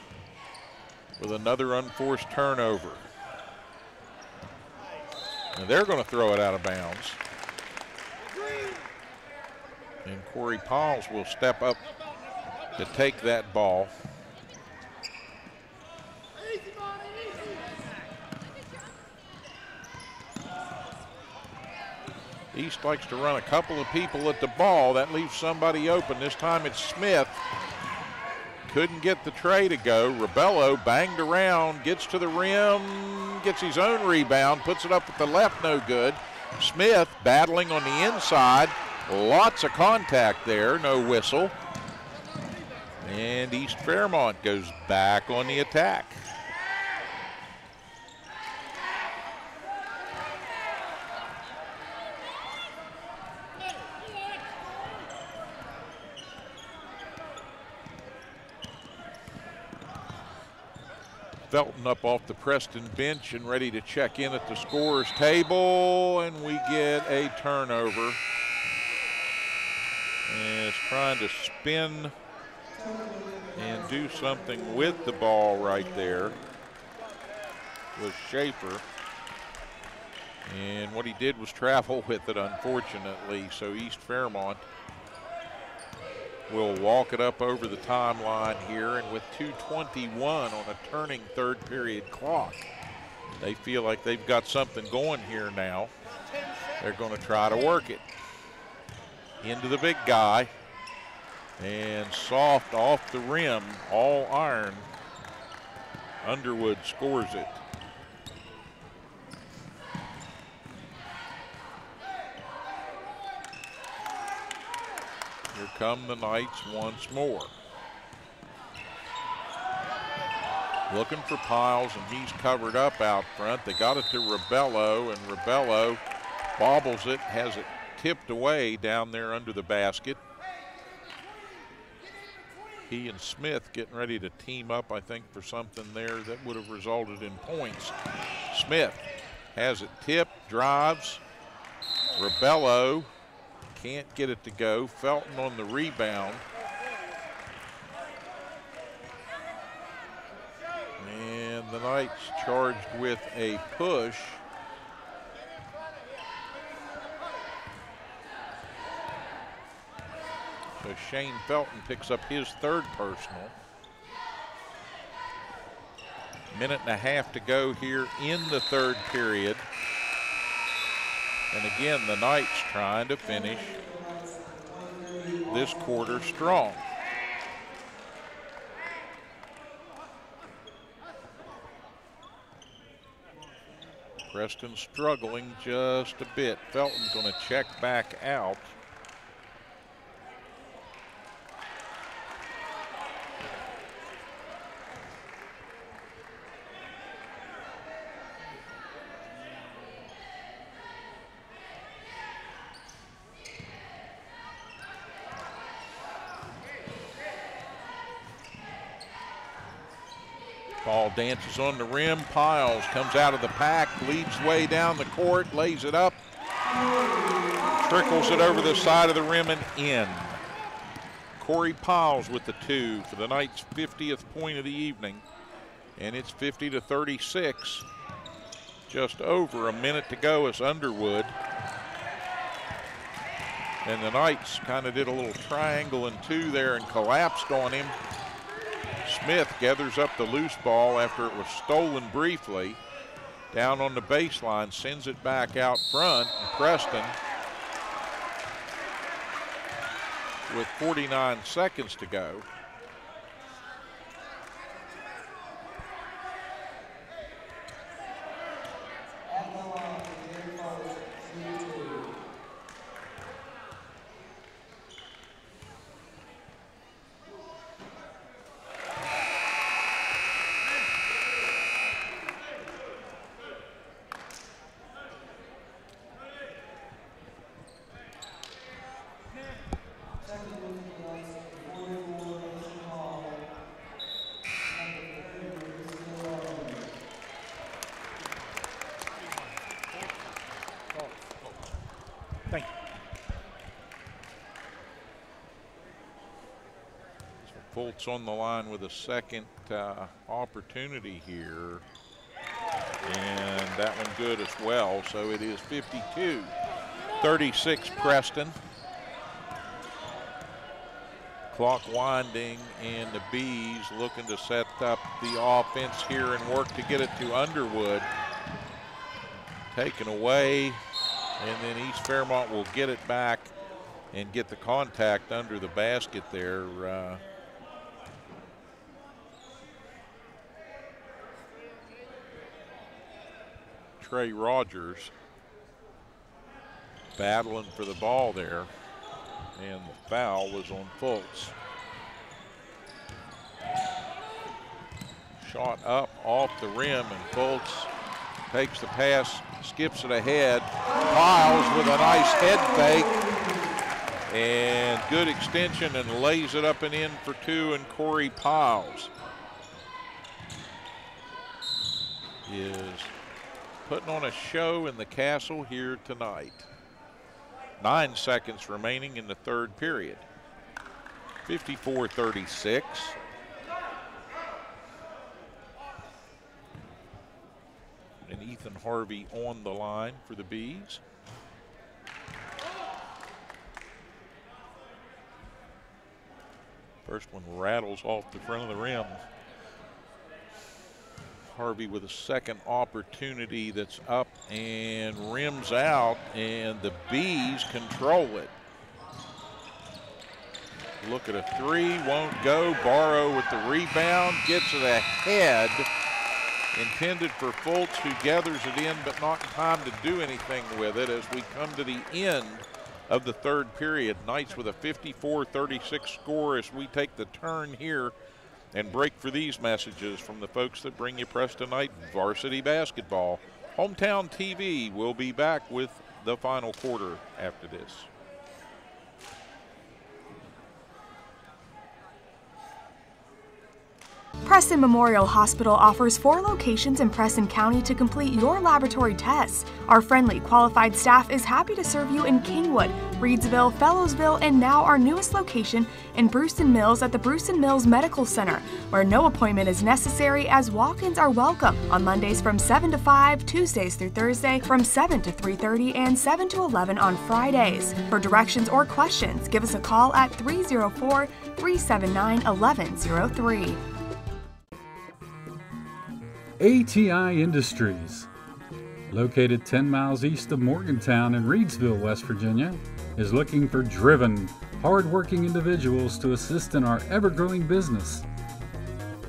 with another unforced turnover. And they're going to throw it out of bounds. And Corey Pauls will step up to take that ball. East likes to run a couple of people at the ball. That leaves somebody open. This time it's Smith. Couldn't get the tray to go. Rebello banged around, gets to the rim, gets his own rebound, puts it up with the left, no good. Smith battling on the inside. Lots of contact there, no whistle. And East Fairmont goes back on the attack. Felton up off the Preston bench and ready to check in at the scorer's table, and we get a turnover. And it's trying to spin and do something with the ball right there was Schaefer. And what he did was travel with it, unfortunately, so East Fairmont will walk it up over the timeline here, and with 2:21 on a turning third period clock, they feel like they've got something going here now. They're going to try to work it into the big guy, and soft off the rim, all iron. Underwood scores it. Here come the Knights once more. Looking for Piles, and he's covered up out front. They got it to Rebello, and Rebello bobbles it, has it tipped away down there under the basket. He and Smith getting ready to team up, I think, for something there that would have resulted in points. Smith has it tipped, drives. Rebello can't get it to go. Felton on the rebound. And the Knights charged with a push. So Shane Felton picks up his third personal. Minute and a half to go here in the third period. And again, the Knights trying to finish this quarter strong. Preston struggling just a bit. Felton's going to check back out. Ball dances on the rim. Piles comes out of the pack, leads the way down the court, lays it up, trickles it over the side of the rim and in. Corey Piles with the 2 for the night's 50th point of the evening. And it's 50-36. Just over a minute to go as Underwood. And the Knights kind of did a little triangle and 2 there and collapsed on him. Smith gathers up the loose ball after it was stolen briefly. Down on the baseline, sends it back out front. And Preston, with 49 seconds to go, thank you. So Fultz on the line with a second opportunity here. And that one good as well. So it is 52-36 Preston. Clock winding, and the Bees looking to set up the offense here and work to get it to Underwood. Taken away, and then East Fairmont will get it back and get the contact under the basket there. Trey Rogers battling for the ball there, and the foul was on Fultz. Shot up off the rim, and Fultz takes the pass, skips it ahead. Piles with a nice head fake and good extension and lays it up and in for 2, and Corey Piles is putting on a show in the Castle here tonight. 9 seconds remaining in the third period. 54-36. And Ethan Harvey on the line for the Bees. First one rattles off the front of the rim. Harvey with a second opportunity that's up and rims out, and the Bees control it. Look at a 3, won't go. Barrow with the rebound, gets it ahead. Intended for Fultz, who gathers it in, but not in time to do anything with it as we come to the end of the third period. Knights with a 54-36 score as we take the turn here and break for these messages from the folks that bring you Preston Knight varsity basketball. Hometown TV will be back with the final quarter after this. Preston Memorial Hospital offers 4 locations in Preston County to complete your laboratory tests. Our friendly, qualified staff is happy to serve you in Kingwood, Reedsville, Fellowsville, and now our newest location in Brewston Mills at the Brewston Mills Medical Center, where no appointment is necessary as walk-ins are welcome on Mondays from 7 to 5, Tuesdays through Thursday from 7 to 3:30, and 7 to 11 on Fridays. For directions or questions, give us a call at 304-379-1103. ATI Industries, located 10 miles east of Morgantown in Reedsville, West Virginia, is looking for driven, hard-working individuals to assist in our ever-growing business.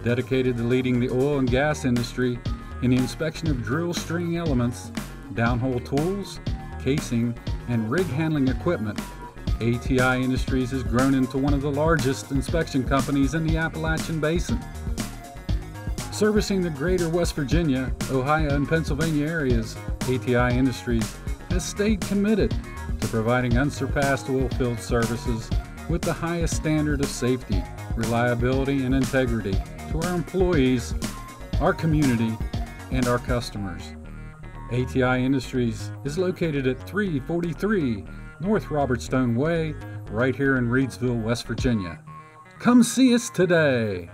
Dedicated to leading the oil and gas industry, in the inspection of drill string elements, downhole tools, casing, and rig handling equipment, ATI Industries has grown into one of the largest inspection companies in the Appalachian Basin. Servicing the greater West Virginia, Ohio, and Pennsylvania areas, ATI Industries has stayed committed to providing unsurpassed oilfield services with the highest standard of safety, reliability, and integrity to our employees, our community, and our customers. ATI Industries is located at 343 North Robert Stone Way, right here in Reedsville, West Virginia. Come see us today.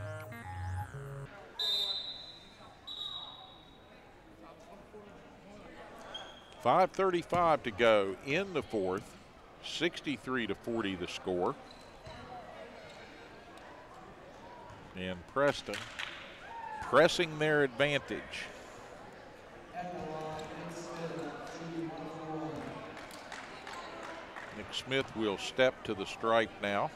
.5:35 to go in the fourth, 63-40 the score. And Preston pressing their advantage. Nick Smith will step to the stripe now.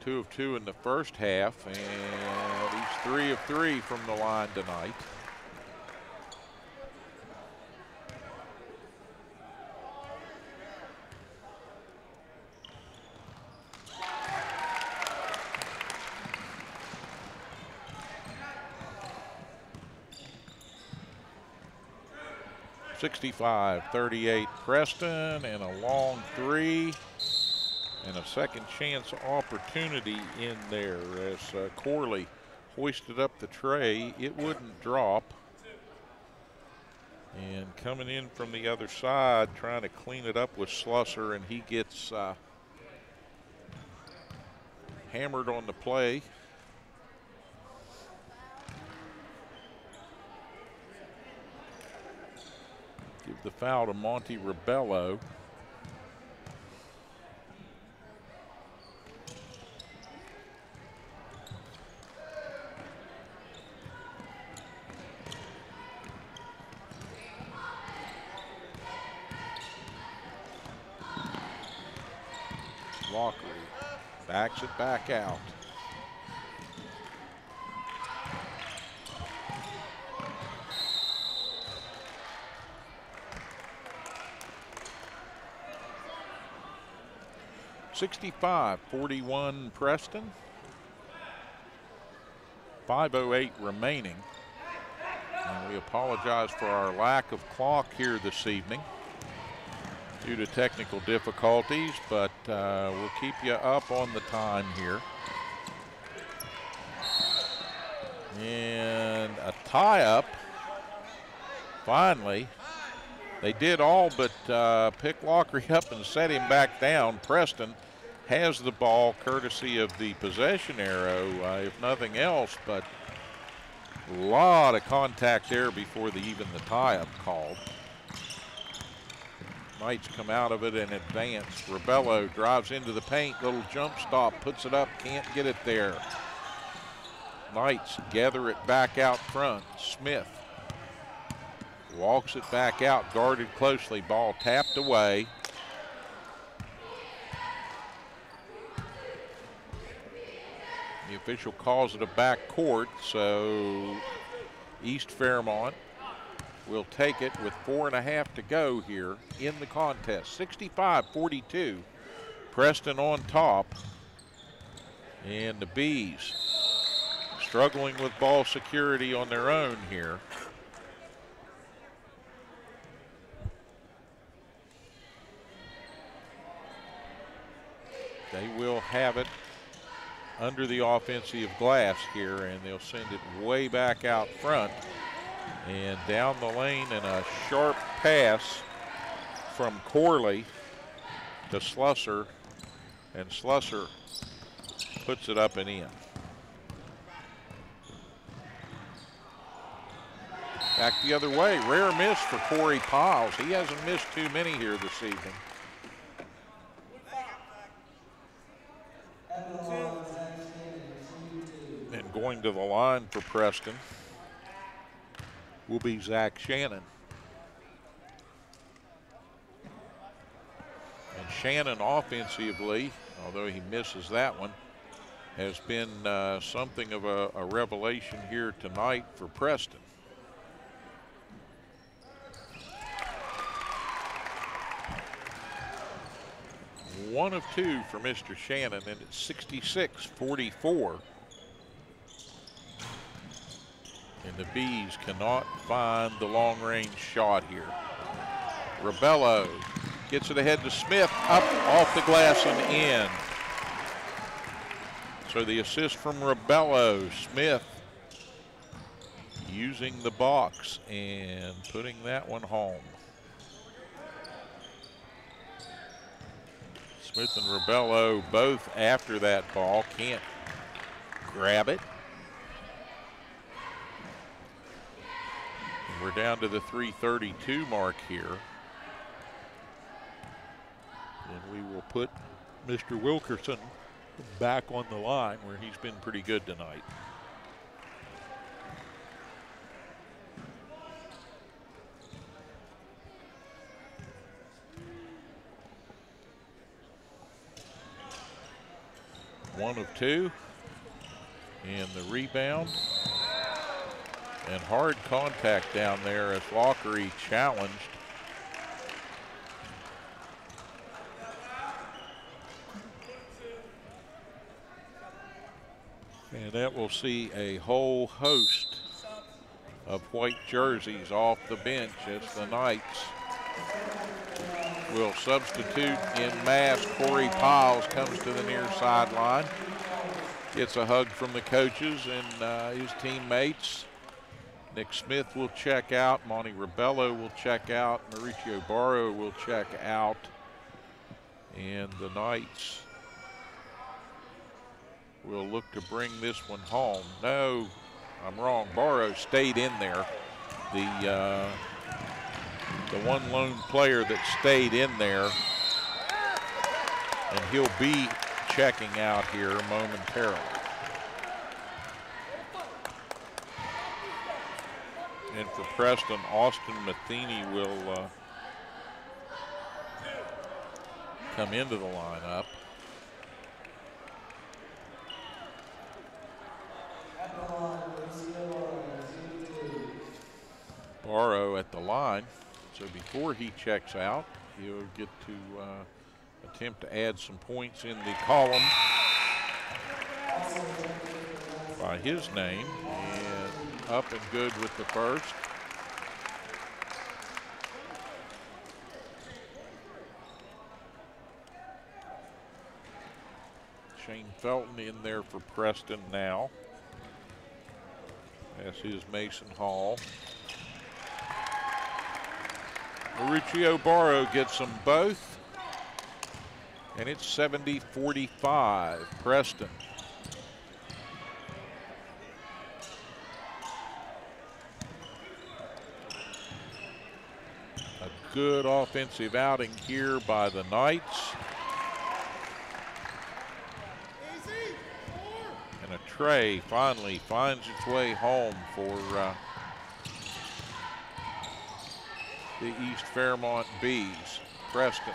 2 of 2 in the first half, and he's 3 of 3 from the line tonight. .65-38 Preston, and a long three and a second chance opportunity in there as Corley hoisted up the tray. It wouldn't drop. And coming in from the other side, trying to clean it up with Slusser, and he gets hammered on the play. Give the foul to Monty Rebello. Lockery backs it back out. .65-41 Preston. 5:08 remaining. And we apologize for our lack of clock here this evening due to technical difficulties, but we'll keep you up on the time here. And a tie-up, finally. They did all but pick Lockery up and set him back down. Preston has the ball courtesy of the possession arrow, if nothing else, but a lot of contact there before even the tie-up called. Knights come out of it and advance. Rebello drives into the paint, little jump stop, puts it up, can't get it there. Knights gather it back out front. Smith walks it back out, guarded closely, ball tapped away. The official calls it a back court, so East Fairmont will take it with 4.5 to go here in the contest. 65-42, Preston on top. And the Bees struggling with ball security on their own here. They will have it under the offensive glass here, and they'll send it way back out front and down the lane, and a sharp pass from Corley to Slusser, and Slusser puts it up and in. Back the other way, rare miss for Corey Piles. He hasn't missed too many here this evening. And going to the line for Preston will be Zach Shannon. And Shannon offensively, although he misses that one, has been something of a revelation here tonight for Preston. One of two for Mr. Shannon, and it's 66-44. And the Bees cannot find the long-range shot here. Rebello gets it ahead to Smith, up off the glass and in. So the assist from Rebello. Smith using the box and putting that one home. Smith and Rebello both after that ball, can't grab it. And we're down to the 3:32 mark here. And we will put Mr. Wilkerson back on the line where he's been pretty good tonight. One of two, and the rebound, and hard contact down there as Lockery challenged. And that will see a whole host of white jerseys off the bench as the Knights will substitute in mass. Corey Piles comes to the near sideline. Gets a hug from the coaches and his teammates. Nick Smith will check out. Monty Rebello will check out. Mauricio Barro will check out. And the Knights will look to bring this one home. No, I'm wrong. Barro stayed in there. The one lone player that stayed in there, and he'll be checking out here momentarily. And for Preston, Austin Matheny will come into the lineup. Barrow at the line. So before he checks out, he'll get to attempt to add some points in the column by his name, and up and good with the first. Shane Felton in there for Preston now, as is Mason Hall. Mauricio Barro gets them both, and it's 70-45 Preston. A good offensive outing here by the Knights. And a tray finally finds its way home for the East Fairmont Bees. Preston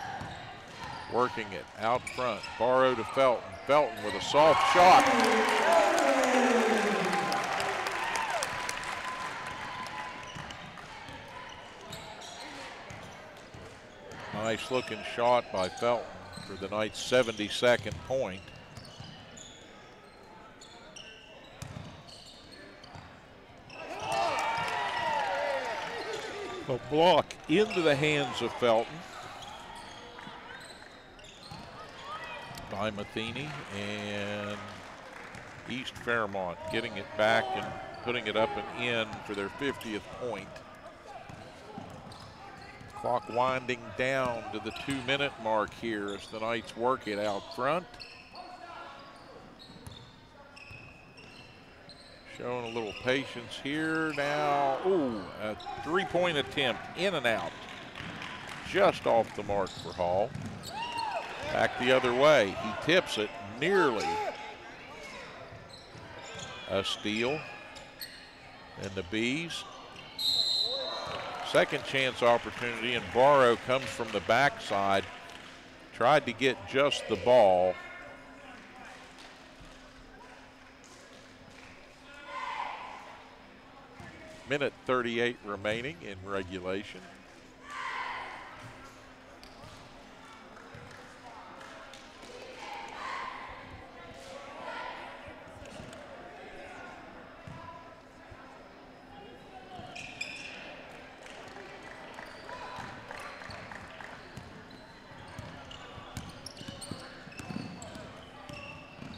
working it out front. Barrow to Felton. Felton with a soft shot. Nice looking shot by Felton for the Knights' 72nd point. A block into the hands of Felton by Matheny, and East Fairmont getting it back and putting it up and in for their 50th point. Clock winding down to the 2-minute mark here as the Knights work it out front. Showing a little patience here now. Ooh, a three-point attempt in and out. Just off the mark for Hall. Back the other way. He tips it nearly. A steal. And the Bees. Second chance opportunity, and Barrow comes from the backside. Tried to get just the ball. Minute 38 remaining in regulation.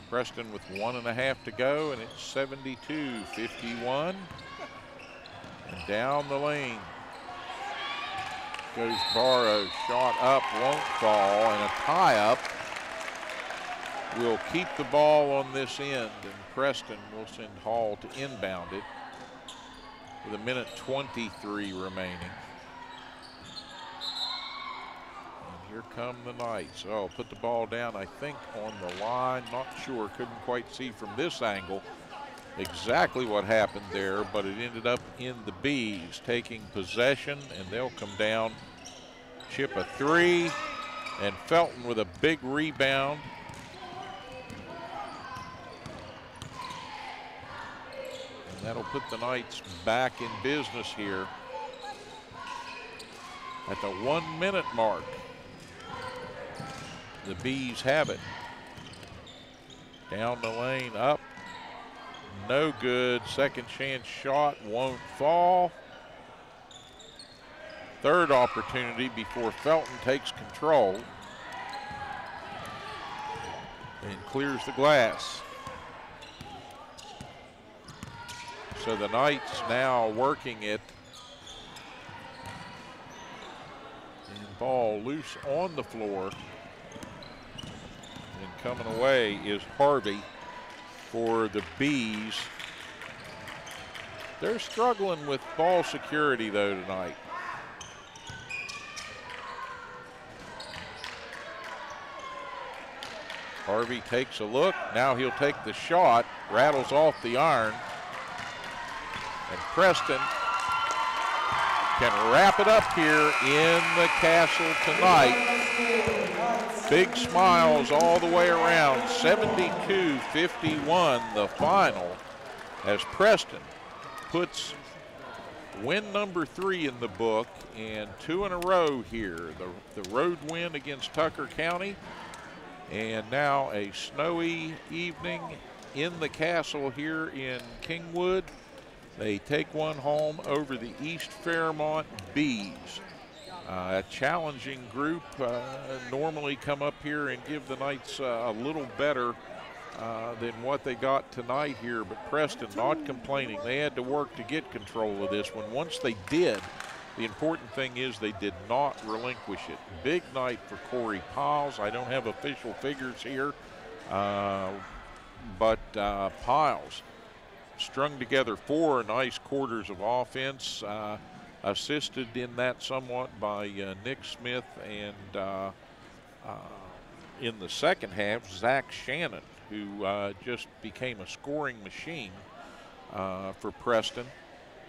Preston with 1.5 to go, and it's 72-51. And down the lane goes Barrow. Shot up, won't fall, and a tie-up will keep the ball on this end, and Preston will send Hall to inbound it with 1:23 remaining. Here come the Knights. Oh, put the ball down, I think, on the line. Not sure, couldn't quite see from this angle exactly what happened there, but it ended up in the Bees taking possession, and they'll come down, chip a 3, and Felton with a big rebound. And that'll put the Knights back in business here at the 1-minute mark. The Bees have it. Down the lane, up. No good. Second chance shot won't fall. Third opportunity before Felton takes control and clears the glass. So the Knights now working it. And ball loose on the floor. And coming away is Harvey for the Bees. They're struggling with ball security though tonight. Harvey takes a look. Now he'll take the shot. Rattles off the iron. And Preston can wrap it up here in the Castle tonight. Big smiles all the way around. 72-51 the final, as Preston puts win number 3 in the book, and 2 in a row here. The road win against Tucker County, and now a snowy evening in the Castle here in Kingwood. They take one home over the East Fairmont Bees. A challenging group, normally come up here and give the Knights a little better than what they got tonight here, but Preston not complaining. They had to work to get control of this one. Once they did, the important thing is they did not relinquish it. Big night for Corey Piles. I don't have official figures here, but Piles strung together 4 nice quarters of offense, assisted in that somewhat by Nick Smith, and in the second half, Zach Shannon, who just became a scoring machine for Preston,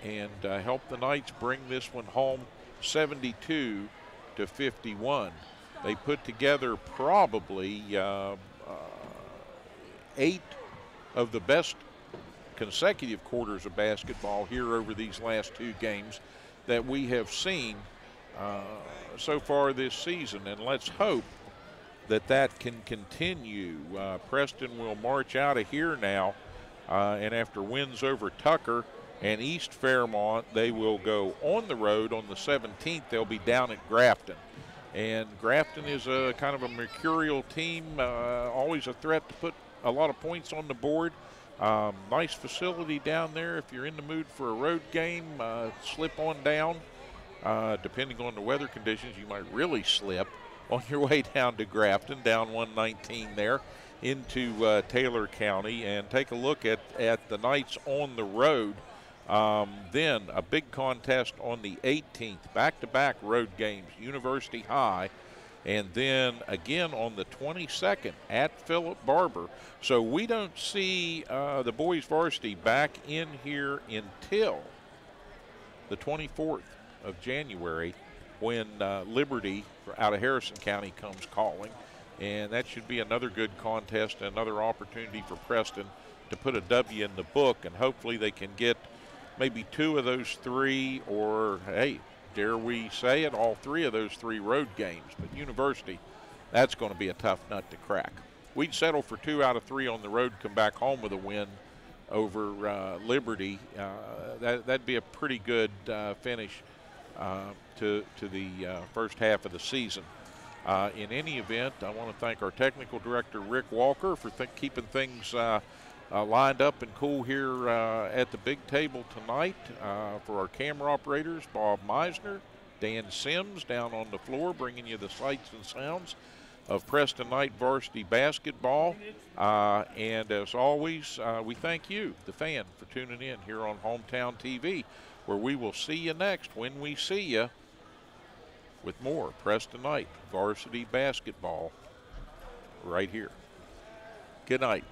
and helped the Knights bring this one home 72-51. They put together probably 8 of the best consecutive quarters of basketball here over these last 2 games that we have seen so far this season, and let's hope that that can continue. Preston will march out of here now, and after wins over Tucker and East Fairmont, they will go on the road on the 17th. They'll be down at Grafton, and Grafton is a kind of a mercurial team, always a threat to put a lot of points on the board. Nice facility down there. If you're in the mood for a road game, slip on down. Depending on the weather conditions, you might really slip on your way down to Grafton, down 119 there into Taylor County, and take a look at the Knights on the road. Then a big contest on the 18th, back-to-back road games, University High, and then again on the 22nd at Philip Barber. So we don't see the boys varsity back in here until the 24th of January, when Liberty out of Harrison County comes calling. And that should be another good contest, another opportunity for Preston to put a W in the book, and hopefully they can get maybe 2 of those 3, or, hey, dare we say it, all 3 of those 3 road games. But University, that's going to be a tough nut to crack. We'd settle for 2 out of 3 on the road, come back home with a win over Liberty. That'd be a pretty good finish to the first half of the season. In any event, I want to thank our technical director, Rick Walker, for keeping things lined up and cool here at the big table tonight. For our camera operators, Bob Meisner, Dan Sims down on the floor, bringing you the sights and sounds of Preston Knight varsity basketball. And as always, we thank you, the fan, for tuning in here on Hometown TV, where we will see you next when we see you with more Preston Knight varsity basketball right here. Good night.